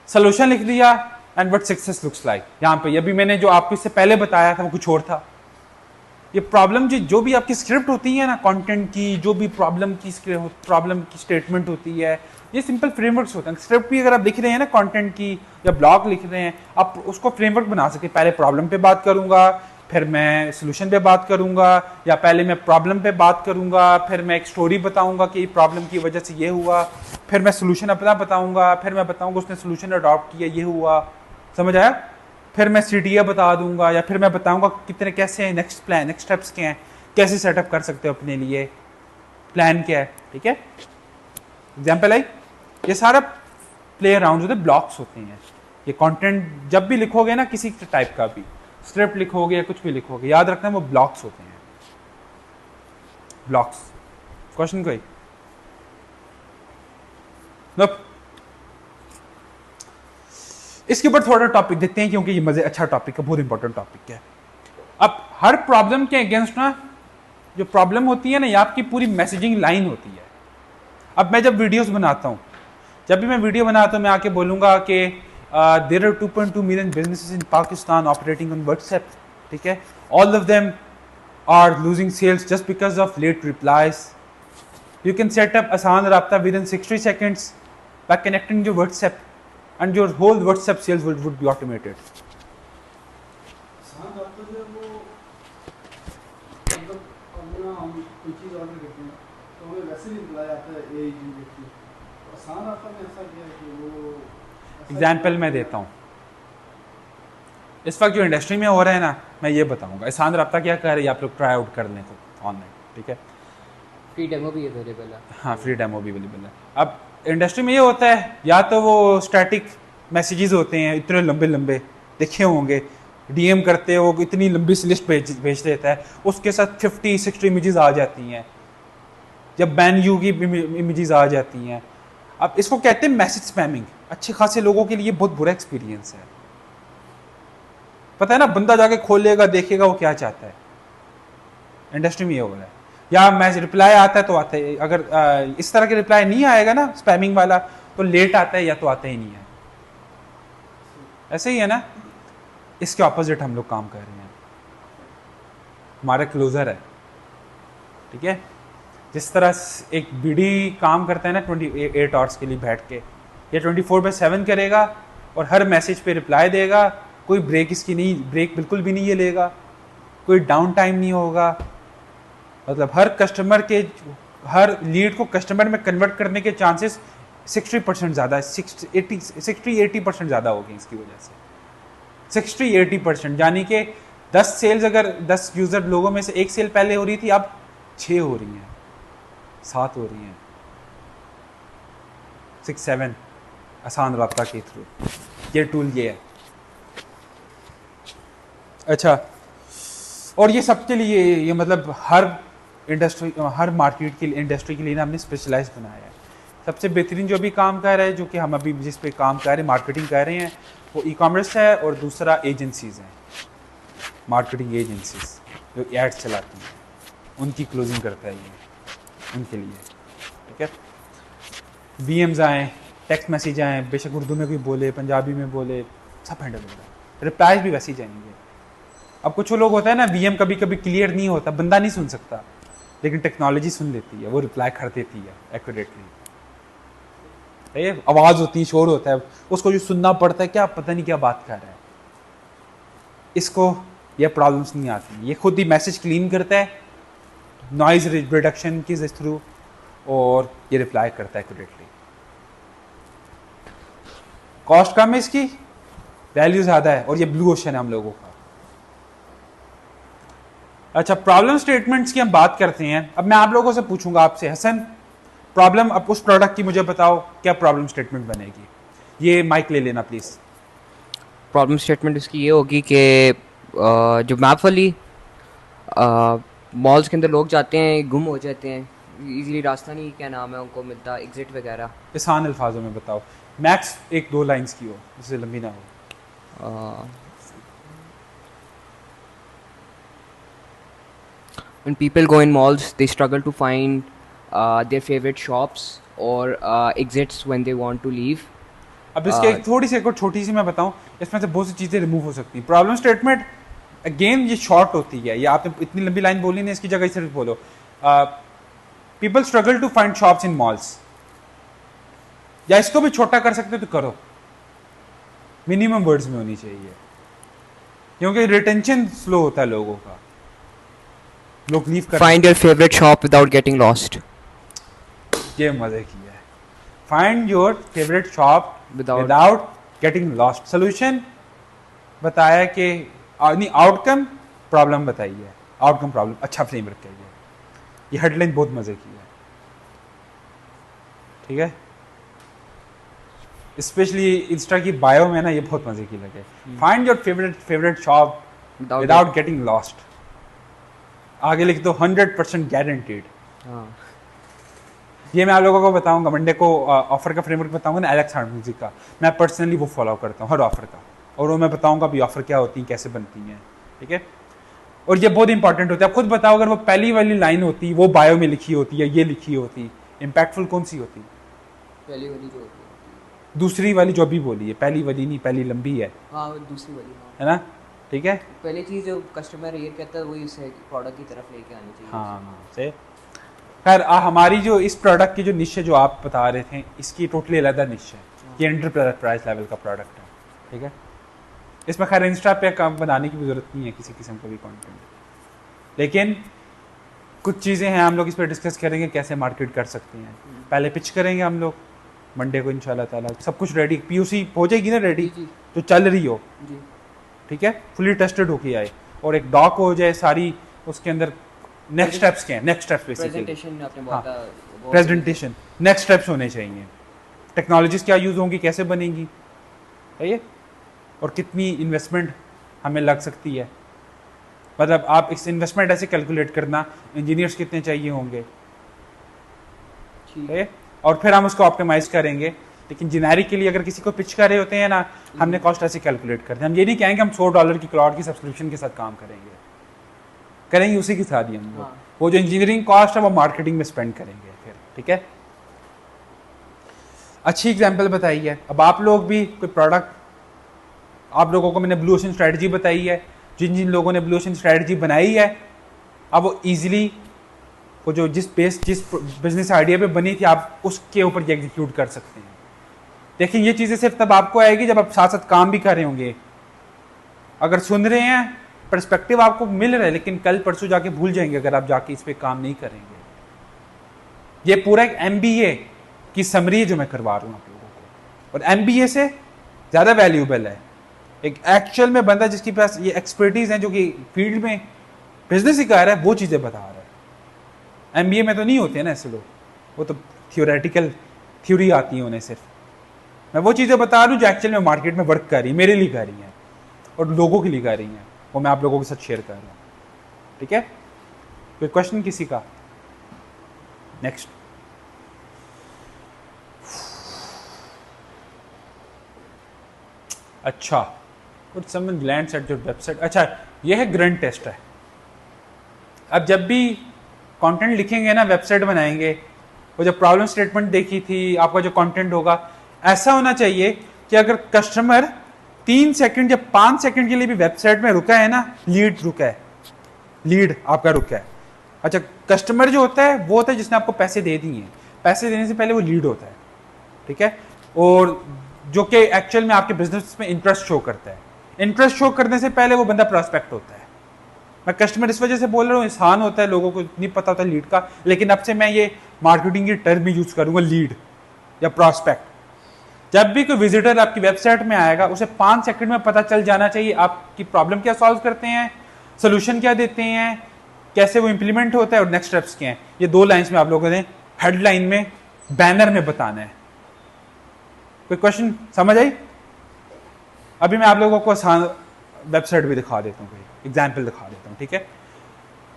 S1: सोल्यूशन लिख दिया, and what success looks like. यहाँ पे अभी मैंने जो आपको इससे पहले बताया था वो कुछ और था। ये प्रॉब्लम जो भी आपकी स्क्रिप्ट होती है ना, कंटेंट की, जो भी प्रॉब्लम की स्टेटमेंट होती है, ये सिंपल फ्रेमवर्क्स होते हैं। स्क्रिप्ट भी अगर आप लिख रहे हैं ना कंटेंट की, या ब्लॉग लिख रहे हैं, आप उसको फ्रेमवर्क बना सकते हैं। पहले प्रॉब्लम पे बात करूंगा, फिर मैं सोल्यूशन पे बात करूंगा, या पहले मैं प्रॉब्लम पे बात करूंगा, फिर मैं एक स्टोरी बताऊंगा कि प्रॉब्लम की वजह से ये हुआ, फिर मैं सोल्यूशन अपना बताऊंगा, फिर मैं बताऊंगा उसने सोल्यूशन अडॉप्ट किया, ये हुआ। समझ आया? फिर मैं CTA बता दूंगा, या फिर मैं बताऊंगा कितने कैसे नेक्स्ट प्लान, नेक्स्ट स्टेप्स क्या हैं, कैसे सेटअप कर सकते हो अपने लिए, प्लान क्या है, ठीक है। एग्जाम्पल आई, ये सारा प्ले अराउंड होते हैं, ब्लॉक्स होते हैं। ये कंटेंट जब भी लिखोगे ना, किसी टाइप का भी स्क्रिप्ट लिखोगे या कुछ भी लिखोगे, याद रखना वो ब्लॉक्स होते हैं, ब्लॉक्स। क्वेश्चन कोई? नोप। इसके ऊपर थोड़ा टॉपिक देखते हैं, क्योंकि ये मजे अच्छा टॉपिक है, बहुत इंपॉर्टेंट टॉपिक है। अब हर प्रॉब्लम के अगेंस्ट ना, जो प्रॉब्लम होती है ना, ये आपकी पूरी मैसेजिंग लाइन होती है। अब मैं जब वीडियोस बनाता हूँ, जब भी मैं वीडियो बनाता हूँ, मैं आके बोलूँगा कि there are 2.2 million businesses in Pakistan operating on WhatsApp, ठीक है, all of them are losing sales just because of late replies. You can set up Aasaan Raabta within 60 seconds by connecting your WhatsApp, and your whole WhatsApp sales would be automated.
S2: आसान रास्ता जो है वो, मतलब अपना हम कोई चीज़ ऑर्डर करते हैं तो हमें वैसे ही रिप्लाई आता है AI जनरेट की। तो आसान रास्ता में ऐसा किया है कि वो
S1: एग्जाम्पल मैं देता हूँ, इस वक्त जो इंडस्ट्री में हो रहा है ना, मैं ये बताऊंगा। आसान राब्ता क्या कर रही है, आप लोग ट्राई आउट कर लें तो ऑनलाइन, ठीक है।
S3: फ्री डेमो भी अवेलेबल है।
S1: हाँ, फ्री डेमो भी अवेलेबल है। अब इंडस्ट्री में ये होता है, या तो वो स्टैटिक मैसेजेस होते हैं, इतने लंबे लंबे, देखे होंगे, DM करते हो, इतनी लंबी सी लिस्ट भेज देता है, उसके साथ 50-60 इमेजेस आ जाती हैं, जब बैन यू की इमेजेस आ जाती हैं। अब इसको कहते हैं मैसेज स्पैमिंग। अच्छे खासे लोगों के लिए बहुत बुरा एक्सपीरियंस है, पता है ना, बंदा जाके खोलेगा, देखेगा वो क्या चाहता है। इंडस्ट्री में ये हो रहा है। या मैसेज रिप्लाई आता है तो आता है, अगर इस तरह के रिप्लाई नहीं आएगा ना स्पैमिंग वाला, तो लेट आता है या तो आता ही नहीं है। ऐसे ही है ना, इसके ऑपोजिट हम लोग काम कर रहे हैं। हमारा क्लोजर है, ठीक है। जिस तरह एक BD काम करता है ना 28 आवर्स के लिए बैठ के, या 24/7 करेगा और हर मैसेज पे रिप्लाई देगा, कोई ब्रेक इसकी नहीं, ब्रेक बिल्कुल भी नहीं ये लेगा, कोई डाउन टाइम नहीं होगा। मतलब हर कस्टमर के, हर लीड को कस्टमर में कन्वर्ट करने के चांसेस 60% ज़्यादा, 60-80% ज़्यादा हो गई इसकी वजह से। 60-80%, यानी कि 10 सेल्स, अगर 10 यूज़र लोगों में से एक सेल पहले हो रही थी, अब 6 हो रही हैं, 7 हो रही हैं, 6-7 आसान राब्ता के थ्रू। ये टूल ये है। अच्छा, और ये सबके लिए, ये मतलब हर इंडस्ट्री, हर मार्केट की इंडस्ट्री के लिए ना हमने स्पेशलाइज बनाया है। सबसे बेहतरीन जो भी काम कर रहा है, जो कि हम अभी जिस पे काम कर रहे हैं, मार्केटिंग कर रहे हैं, वो ई कॉमर्स है, और दूसरा एजेंसीज़ हैं, मार्केटिंग एजेंसीज जो एड्स चलाती हैं, उनकी क्लोजिंग करता है ये, उनके लिए। ठीक है, BMs आएँ, टेक्स्ट मैसेज आएँ, बेशक उर्दू में कोई बोले, पंजाबी में बोले, सब हैंडल हो रहा है। रिप्लाईज भी वैसे ही जाएंगे। अब कुछ लोग होता है ना, VM कभी कभी क्लियर नहीं होता, बंदा नहीं सुन सकता, लेकिन टेक्नोलॉजी सुन लेती है, वो रिप्लाई कर देती है एक्यूरेटली। आवाज़ होती है, शोर होता है, उसको जो सुनना पड़ता है, क्या पता नहीं क्या बात कर रहा है। इसको ये प्रॉब्लम्स नहीं आती, ये खुद ही मैसेज क्लीन करता है नॉइज रिडक्शन के थ्रू, और ये रिप्लाई करता है एक्यूरेटली। कॉस्ट कम है इसकी, वैल्यू ज़्यादा है, और ये ब्लू ओशन है हम लोगों का। अच्छा, प्रॉब्लम स्टेटमेंट्स की हम बात करते हैं। अब मैं आप लोगों से पूछूंगा आपसे, हसन, प्रॉब्लम, अब उस प्रोडक्ट की मुझे बताओ, क्या प्रॉब्लम स्टेटमेंट बनेगी। ये माइक ले लेना प्लीज़।
S4: प्रॉब्लम स्टेटमेंट इसकी ये होगी कि जो मैप वाली मॉल्स के अंदर लोग जाते हैं, गुम हो जाते हैं, इजीली रास्ता नहीं, क्या नाम है, उनको मिलता, एग्जिट वगैरह।
S1: आसान अल्फाजों में बताओ, मैक्स 1-2 लाइंस की हो, जिससे लंबी ना हो।
S4: When people go in malls, they struggle to find their favorite shops or exits when they want to leave.
S1: अब इसके एक थोड़ी सी, एक और छोटी सी मैं बताऊं, इसमें से बहुत सी चीज़ें रिमूव हो सकती हैं। प्रॉब्लम स्टेटमेंट अगेन ये शॉर्ट होती है, ये आपने इतनी लंबी लाइन बोली नहीं, इसकी जगह सिर्फ बोलो people struggle to find shops in malls, या इसको भी छोटा कर सकते हो तो करो, मिनिमम वर्ड्स में होनी चाहिए, क्योंकि रिटेंशन स्लो होता है लोगों का, लोग लीव कर।
S4: Find your favorite shop without getting lost.
S1: ये मजे की है, find your favourite shop without getting lost. Solution बताया कि नहीं, आउटकम प्रॉब्लम बताई है, आउटकम प्रॉब्लम, अच्छा फ्रेमवर्क है ये हेडलाइन बहुत मजे की है। ठीक है, स्पेशली इंस्टा की बायो में ना ये बहुत मजे की लगे, find your favourite shop without getting lost. आगे लिख दो 100% गारंटीड। ये मैं आप लोगों को बताऊंगा, मंडे को ऑफर का फ्रेमवर्क बताऊंगा ना, एलेक्स हार्ट म्यूजिक का, मैं पर्सनली वो फॉलो करता हूँ हर ऑफर का, और वो मैं बताऊंगा भी ऑफर क्या होती है, कैसे बनती हैं। ठीक है, और ये बहुत इंपॉर्टेंट होता है। आप खुद बताओ, अगर वो पहली वाली लाइन होती, वो बायो में लिखी होती है, ये लिखी होती, इम्पैक्टफुल कौन सी होती?
S3: पहली वाली जो होती है,
S1: दूसरी वाली जो भी बोली है, पहली वाली नहीं, पहली लंबी है,
S3: हाँ दूसरी वाली, हाँ
S1: है ना? ठीक है,
S3: पहली चीज़ जो कस्टमर ये कहता है वही उसे प्रोडक्ट की तरफ लेके आनी चाहिए।
S1: हाँ से खैर हमारी जो इस प्रोडक्ट की जो निश है जो आप बता रहे थे, इसकी टोटली अलग निश है, ये एंटरप्राइज लेवल का प्रोडक्ट है। ठीक है, इसमें खैर इंस्टा पे काम बनाने की भी ज़रूरत नहीं है किसी किस्म का भी कंटेंट, लेकिन कुछ चीज़ें हैं हम लोग इस पर डिस्कस करेंगे कैसे मार्केट कर सकते हैं। पहले पिच करेंगे हम लोग मंडे को इंशाल्लाह ताला, सब कुछ रेडी, POC हो जाएगी ना रेडी,
S3: जी।
S1: जो चल रही हो,
S3: जी
S1: ठीक है, फुली टेस्टेड होके आए, और एक डॉक हो जाए सारी, उसके अंदर नेक्स्ट स्टेप्स क्या हैं, नेक्स्ट स्टेप्स बेसिकली
S3: प्रेजेंटेशन आपने
S1: हाँ,
S3: बहुत
S1: प्रेजेंटेशन, नेक्स्ट स्टेप्स होने चाहिए, टेक्नोलॉजीज क्या यूज़ होंगी, कैसे बनेंगी, है ये, और कितनी इन्वेस्टमेंट हमें लग सकती है। मतलब आप इस इन्वेस्टमेंट ऐसे कैलकुलेट करना, इंजीनियर्स कितने चाहिए होंगे,
S3: ठीक
S1: है, और फिर हम उसको ऑप्टिमाइज करेंगे। लेकिन जेनेरिक के लिए अगर किसी को पिच कर रहे होते हैं ना, हमने कॉस्ट ऐसे कैलकुलेट करते हैं। हम ये नहीं कहेंगे हम $100 की क्लाउड की सब्सक्रिप्शन के साथ काम करेंगे उसी के साथ ही हम लोग
S3: हाँ।
S1: वो जो इंजीनियरिंग कॉस्ट है वो मार्केटिंग में स्पेंड करेंगे फिर। ठीक है, अच्छी एग्जांपल बताई है। अब आप लोग भी कोई प्रोडक्ट, आप लोगों को मैंने ब्लू ओशन स्ट्रेटजी बताई है, जिन जिन लोगों ने ब्लू ओशन स्ट्रेटजी बनाई है, अब वो ईजिली वो जो जिस बिजनेस आइडिया पे बनी थी, आप उसके ऊपर एग्जीक्यूट कर सकते हैं। देखिए ये चीज़ें सिर्फ तब आपको आएगी जब आप साथ साथ काम भी कर रहे होंगे। अगर सुन रहे हैं, पर्सपेक्टिव आपको मिल रहा है, लेकिन कल परसों जाके भूल जाएंगे अगर आप जाके इस पे काम नहीं करेंगे। ये पूरा एक MBA की समरी जो मैं करवा रहा हूँ आप लोगों को, और MBA से ज़्यादा वैल्यूएबल है। एक एक्चुअल में बंदा जिसके पास ये एक्सपर्टीज है, जो कि फील्ड में बिजनेस ही कर रहा है, वो चीज़ें बता रहा है। MBA में तो नहीं होते हैं ना ऐसे लोग, वो तो थियोरेटिकल थ्योरी आती है उन्हें सिर्फ। मैं वो चीज़ें बता रहा हूँ जो एक्चुअल में मार्केट में वर्क कर रही है, मेरे लिए कर रही हैं और लोगों के लिए कर रही हैं, वो मैं आप लोगों के साथ शेयर कर रहा हूँ। ठीक है, कोई क्वेश्चन किसी का? नेक्स्ट, अच्छा, कुछ समन ग्लैंड एट योर वेबसाइट। अच्छा, ये है ग्रंट टेस्ट है। अब जब भी कंटेंट लिखेंगे ना, वेबसाइट बनाएंगे, वो जो प्रॉब्लम स्टेटमेंट देखी थी, आपका जो कंटेंट होगा ऐसा होना चाहिए कि अगर कस्टमर 3 सेकंड या 5 सेकंड के लिए भी वेबसाइट में रुका है ना, लीड रुका है, लीड आपका रुका है। अच्छा, कस्टमर जो होता है वो होता है जिसने आपको पैसे दे दिए हैं, पैसे देने से पहले वो लीड होता है। ठीक है, और जो कि एक्चुअल में आपके बिजनेस में इंटरेस्ट शो करता है। इंटरेस्ट शो करने से पहले वो बंदा प्रोस्पेक्ट होता है। मैं कस्टमर इस वजह से बोल रहा हूँ, इंसान होता है, लोगों को नहीं पता होता लीड का, लेकिन अब से मैं ये मार्केटिंग की टर्म यूज करूंगा, लीड या प्रोस्पेक्ट। जब भी कोई विजिटर आपकी वेबसाइट में आएगा, उसे 5 सेकंड में पता चल जाना चाहिए आपकी प्रॉब्लम क्या सॉल्व करते हैं, सोल्यूशन क्या देते हैं, कैसे वो इंप्लीमेंट होता है और नेक्स्ट स्टेप्स क्या हैं। ये 2 लाइंस में आप लोगों ने हेडलाइन में, बैनर में बताना है। कोई क्वेश्चन समझ आई? अभी मैं आप लोगों को आसान वेबसाइट भी दिखा देता हूँ, कोई एग्जाम्पल दिखा देता हूँ। ठीक है,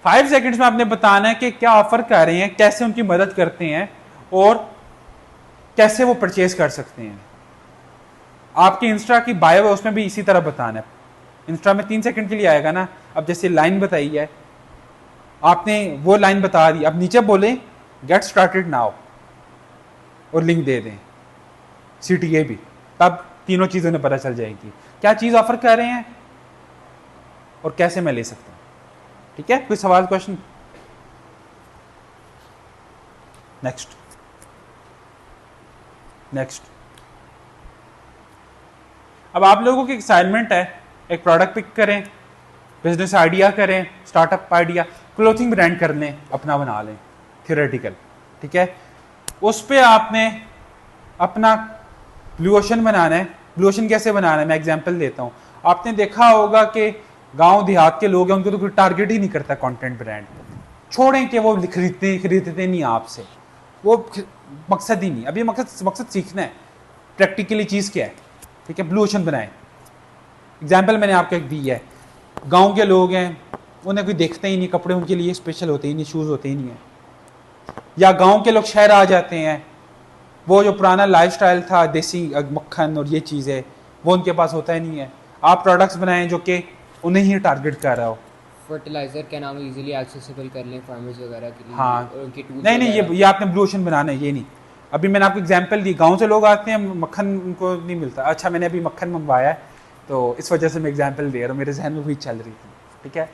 S1: 5 सेकंड्स में आपने बताना है कि क्या ऑफर कर रहे हैं, कैसे उनकी मदद करते हैं और कैसे वो परचेज कर सकते हैं। आपकी इंस्टा की बायो है, उसमें भी इसी तरह बताना है। इंस्टा में 3 सेकंड के लिए आएगा ना। अब जैसे लाइन बताई है, आपने वो लाइन बता दी, अब नीचे बोले गेट स्टार्टेड नाउ और लिंक दे दें, CTA भी, तब तीनों चीज़ों ने पता चल जाएगी क्या चीज़ ऑफर कर रहे हैं और कैसे मैं ले सकता हूँ। ठीक है, कोई सवाल, क्वेश्चन? Next, next. अब आप लोगों की असाइनमेंट है, एक प्रोडक्ट पिक करें, बिजनेस आइडिया करें, स्टार्टअप आइडिया, क्लोथिंग ब्रांड कर लें, अपना बना लें, थियोरेटिकल। ठीक है, उस पे आपने अपना ब्लू ओशन बनाना है। ब्लू ओशन कैसे बनाना है, मैं एग्जांपल देता हूँ। आपने देखा होगा कि गांव देहात के लोग हैं, उनको तो कोई टारगेट ही नहीं करता कंटेंट ब्रांड। छोड़ें कि वो खरीदते नहीं आपसे, वो मकसद ही नहीं। अभी मकसद सीखना है, प्रैक्टिकली चीज़ क्या है। ठीक है, ब्लू ओशन बनाएं। एग्जाम्पल मैंने आपको एक दी है, गांव के लोग हैं, उन्हें कोई देखते ही नहीं, कपड़े उनके लिए स्पेशल होते ही नहीं, शूज़ होते ही नहीं है। या गांव के लोग शहर आ जाते हैं, वो जो पुराना लाइफस्टाइल था, देसी मक्खन और ये चीज़ें, वो उनके पास होता ही नहीं है। आप प्रोडक्ट्स बनाएं जो कि उन्हें ही टारगेट कर रहा हो।
S4: फर्टिलाइजर क्या नाम इजीली एक्सेसिबल कर लें फार्मर्स वगैरह के लिए।
S1: हाँ,
S4: और उनके टूल्स
S1: नहीं ये आपने ब्लू ओशन बनाना है, ये नहीं। अभी मैंने आपको एग्जांपल दी, गांव से लोग आते हैं, मक्खन उनको नहीं मिलता। अच्छा, मैंने अभी मक्खन मंगवाया है, तो इस वजह से मैं एग्जांपल दे रहा हूँ, मेरे जहन में वही चल रही थी। ठीक है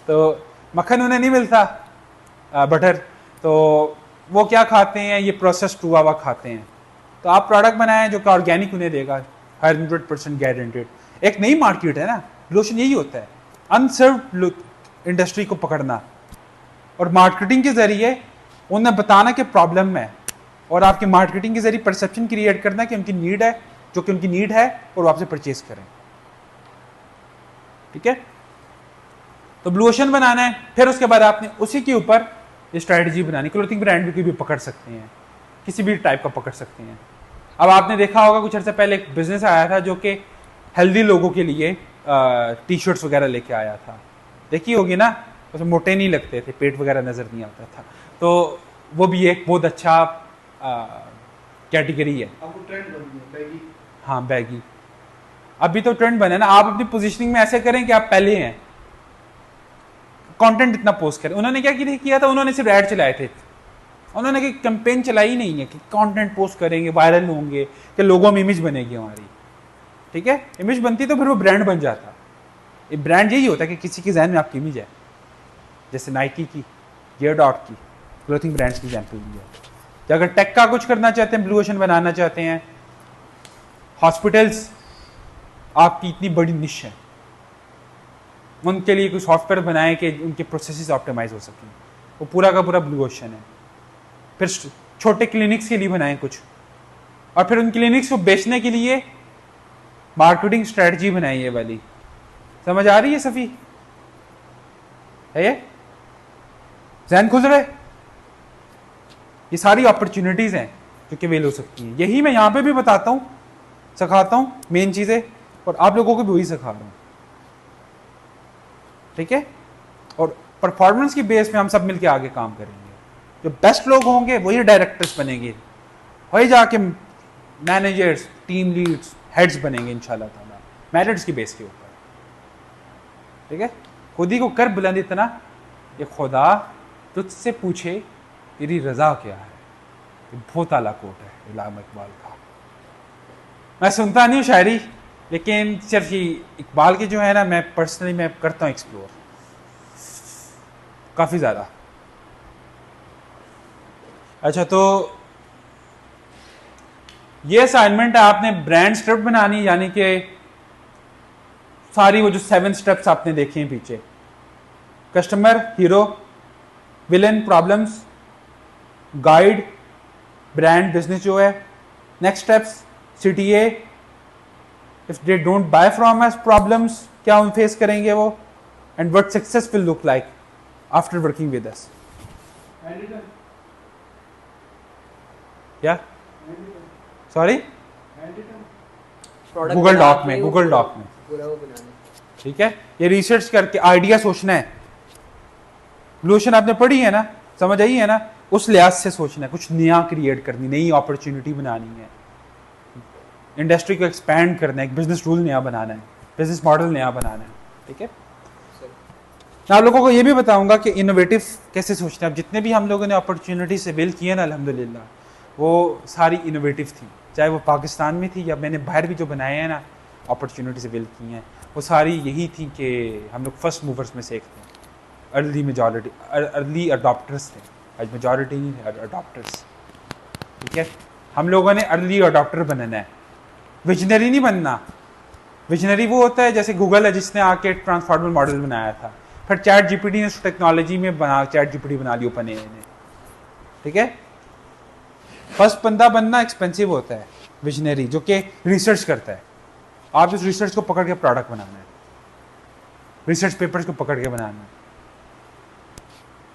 S1: तो मक्खन उन्हें नहीं मिलता, बटर, तो वो क्या खाते हैं, ये प्रोसेस्ड हुआ हुआ खाते हैं। तो आप प्रोडक्ट बनाएं जो कि ऑर्गेनिक उन्हें देगा, 100% गारंटेड। एक नई मार्केट है ना, ब्लू ओशन यही होता है, अनसर्व्ड इंडस्ट्री को पकड़ना और मार्केटिंग के जरिए उन्हें बताना कि प्रॉब्लम है, और आपकी मार्केटिंग के जरिए परसेप्शन क्रिएट करना कि उनकी नीड है, जो कि उनकी नीड है, और वो आपसे परचेज करें। ठीक है, तो ब्लू ओशन बनाना है। फिर उसके बाद आपने उसी के ऊपर स्ट्रैटेजी बनानी। क्लोथिंग ब्रांड भी पकड़ सकते हैं, किसी भी टाइप का पकड़ सकते हैं। अब आपने देखा होगा कुछ अर्से पहले एक बिजनेस आया था जो कि हेल्दी लोगों के लिए टी-शर्ट्स वगैरह लेके आया था, देखी होगी ना, उसमें मोटे नहीं लगते थे, पेट वगैरह नजर नहीं आता था। तो वो भी एक बहुत अच्छा कैटेगरी है।
S2: आपको ट्रेंड बन गया बैगी।
S1: हाँ, बैगी अभी तो ट्रेंड बने ना। आप अपनी पोजीशनिंग में ऐसे करें कि आप पहले हैं, कंटेंट इतना पोस्ट करें। उन्होंने क्या किया था, उन्होंने सिर्फ ऐड चलाए थे, उन्होंने कोई कैंपेन चलाई नहीं है कि कंटेंट पोस्ट करेंगे, वायरल होंगे, कि लोगों में इमेज बनेगी हमारी। ठीक है, इमेज बनती तो फिर वो ब्रांड बन जाता। ये ब्रांड यही होता है कि किसी के जहन में आपकी इमेज है, जैसे नाइकी की, गियरडॉट की, क्लोथिंग ब्रांड्स की एग्जाम्पल दी है। तो अगर टेक का कुछ करना चाहते हैं, ब्लू ओशन बनाना चाहते हैं, हॉस्पिटल्स आपकी इतनी बड़ी निश है, उनके लिए कुछ सॉफ्टवेयर बनाए कि उनके प्रोसेसेस ऑप्टिमाइज हो सकें, वो पूरा का पूरा ब्लू ओशन है। फिर छोटे क्लिनिक्स के लिए बनाएं कुछ, और फिर उन क्लिनिक्स को बेचने के लिए मार्केटिंग स्ट्रेटजी बनाई ये वाली। समझ आ रही है सफ़ी? है ये जहन खुल रहे? ये सारी अपॉर्चुनिटीज़ हैं जो कि वेल हो सकती हैं। यही मैं यहाँ पे भी बताता हूँ, सिखाता हूँ मेन चीज़ें, और आप लोगों को भी वही सिखा रहा हूँ, ठीक है? और परफॉर्मेंस की बेस पे हम सब मिलके आगे काम करेंगे। जो बेस्ट लोग होंगे वही डायरेक्टर्स बनेंगे, वही जाके मैनेजर्स, टीम लीड्स, हेड्स बनेंगे इंशाल्लाह ताला, मेरिट्स की बेस के ऊपर, ठीक है? खुद ही को कर बुलंद इतना ये खुदा तुझसे पूछे तेरी रजा क्या है, ये बहुत आला कोट है इल्हाम इकबाल का। मैं सुनता नहीं हूँ शायरी, लेकिन सिर्फ ये इकबाल के जो है ना, मैं पर्सनली मैं करता हूँ एक्सप्लोर काफ़ी ज़्यादा। अच्छा, तो ये असाइनमेंट है, आपने ब्रांड स्क्रिप्ट बनानी, यानी कि सारी वो जो 7 स्टेप्स आपने देखे हैं पीछे, customer, hero, villain, problems, guide, brand, business जो है, next steps, CTA, if they don't buy from us, problems क्या हम फेस करेंगे वो, and what success will look like after working with us.
S2: Editor,
S1: क्या
S2: editor,
S1: sorry,
S2: editor,
S1: Google doc में, गूगल डॉक में,
S3: पूरा वो बनाना।
S1: ठीक है? ये रिसर्च करके आइडिया सोचना है। ग्लोशन आपने पढ़ी है ना, समझ आई है ना? उस लिहाज से सोचना है, कुछ नया क्रिएट करनी, नई अपॉर्चुनिटी बनानी है, इंडस्ट्री को एक्सपैंड करना है, एक बिजनेस रूल नया बनाना है, बिजनेस मॉडल नया बनाना है, ठीक है? मैं आप लोगों को ये भी बताऊंगा कि इनोवेटिव कैसे सोचना है। अब जितने भी हम लोगों ने अपॉर्चुनिटी से बिल किए ना, अल्हम्दुलिल्लाह, वो सारी इनोवेटिव थी, चाहे वो पाकिस्तान में थी या मैंने बाहर भी जो बनाए हैं ना अपॉर्चुनिटी से बिल किए हैं, वो सारी यही थी कि हम लोग फर्स्ट मूवर्स में से एक थे, अर्ली मेजॉरिटी, अर्ली अडॉप्टर्स थे, आज मेजॉरिटी नहीं थे, अडॉप्टर्स, ठीक है? हम लोगों ने अर्ली अडॉप्टर बनना है, विजनरी नहीं बनना। विजनरी वो होता है जैसे गूगल है जिसने आके ट्रांसफॉर्मर मॉडल बनाया था, फिर चैट जीपीटी ने उस टेक्नोलॉजी में बना, चैट जीपीटी बना ली ओपन एआई ने, ठीक है? फर्स्ट बंदा बनना एक्सपेंसिव होता है, विजनरी जो कि रिसर्च करता है, आप उस रिसर्च को पकड़ के प्रोडक्ट बनाना है, रिसर्च पेपर्स को पकड़ के बनाना है,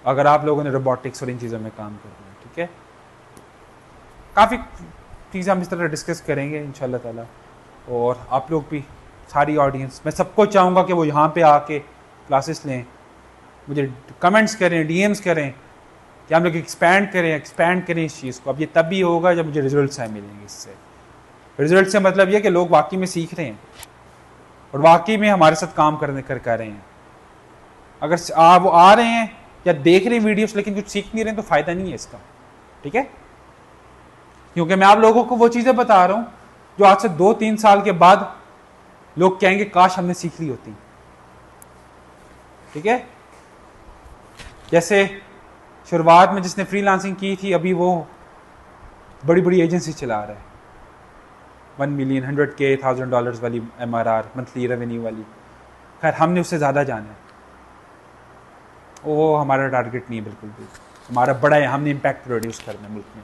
S1: अगर आप लोगों ने रोबोटिक्स और इन चीज़ों में काम करना है, ठीक है? काफ़ी चीज़ें हम इस तरह डिस्कस करेंगे इंशाल्लाह ताला, और आप लोग भी, सारी ऑडियंस, मैं सबको चाहूँगा कि वो यहाँ पे आके क्लासेस लें, मुझे कमेंट्स करें, डीएम्स करें कि हम लोग एक्सपैंड करें इस चीज़ को। अब ये तब भी होगा जब मुझे रिजल्ट्स आए मिलेंगे इससे। रिजल्ट से मतलब ये कि लोग वाकई में सीख रहे हैं और वाकई में हमारे साथ काम कर रहे हैं। अगर वो आ रहे हैं या देख रहे हैं वीडियोस लेकिन कुछ सीख नहीं रहे हैं तो फ़ायदा नहीं है इसका, ठीक है? क्योंकि मैं आप लोगों को वो चीज़ें बता रहा हूँ जो आज से 2-3 साल के बाद लोग कहेंगे काश हमने सीख ली होती, ठीक है? जैसे शुरुआत में जिसने फ्रीलांसिंग की थी, अभी वो बड़ी बड़ी एजेंसी चला रहा है, 1 मिलियन, 100K, $1000 वाली MRR मंथली रेवेन्यू वाली। खैर हमने उससे ज़्यादा जाना है, वो हमारा टारगेट नहीं है बिल्कुल भी, हमारा बड़ा है, हमने इम्पैक्ट प्रोड्यूस करना है मुल्क में।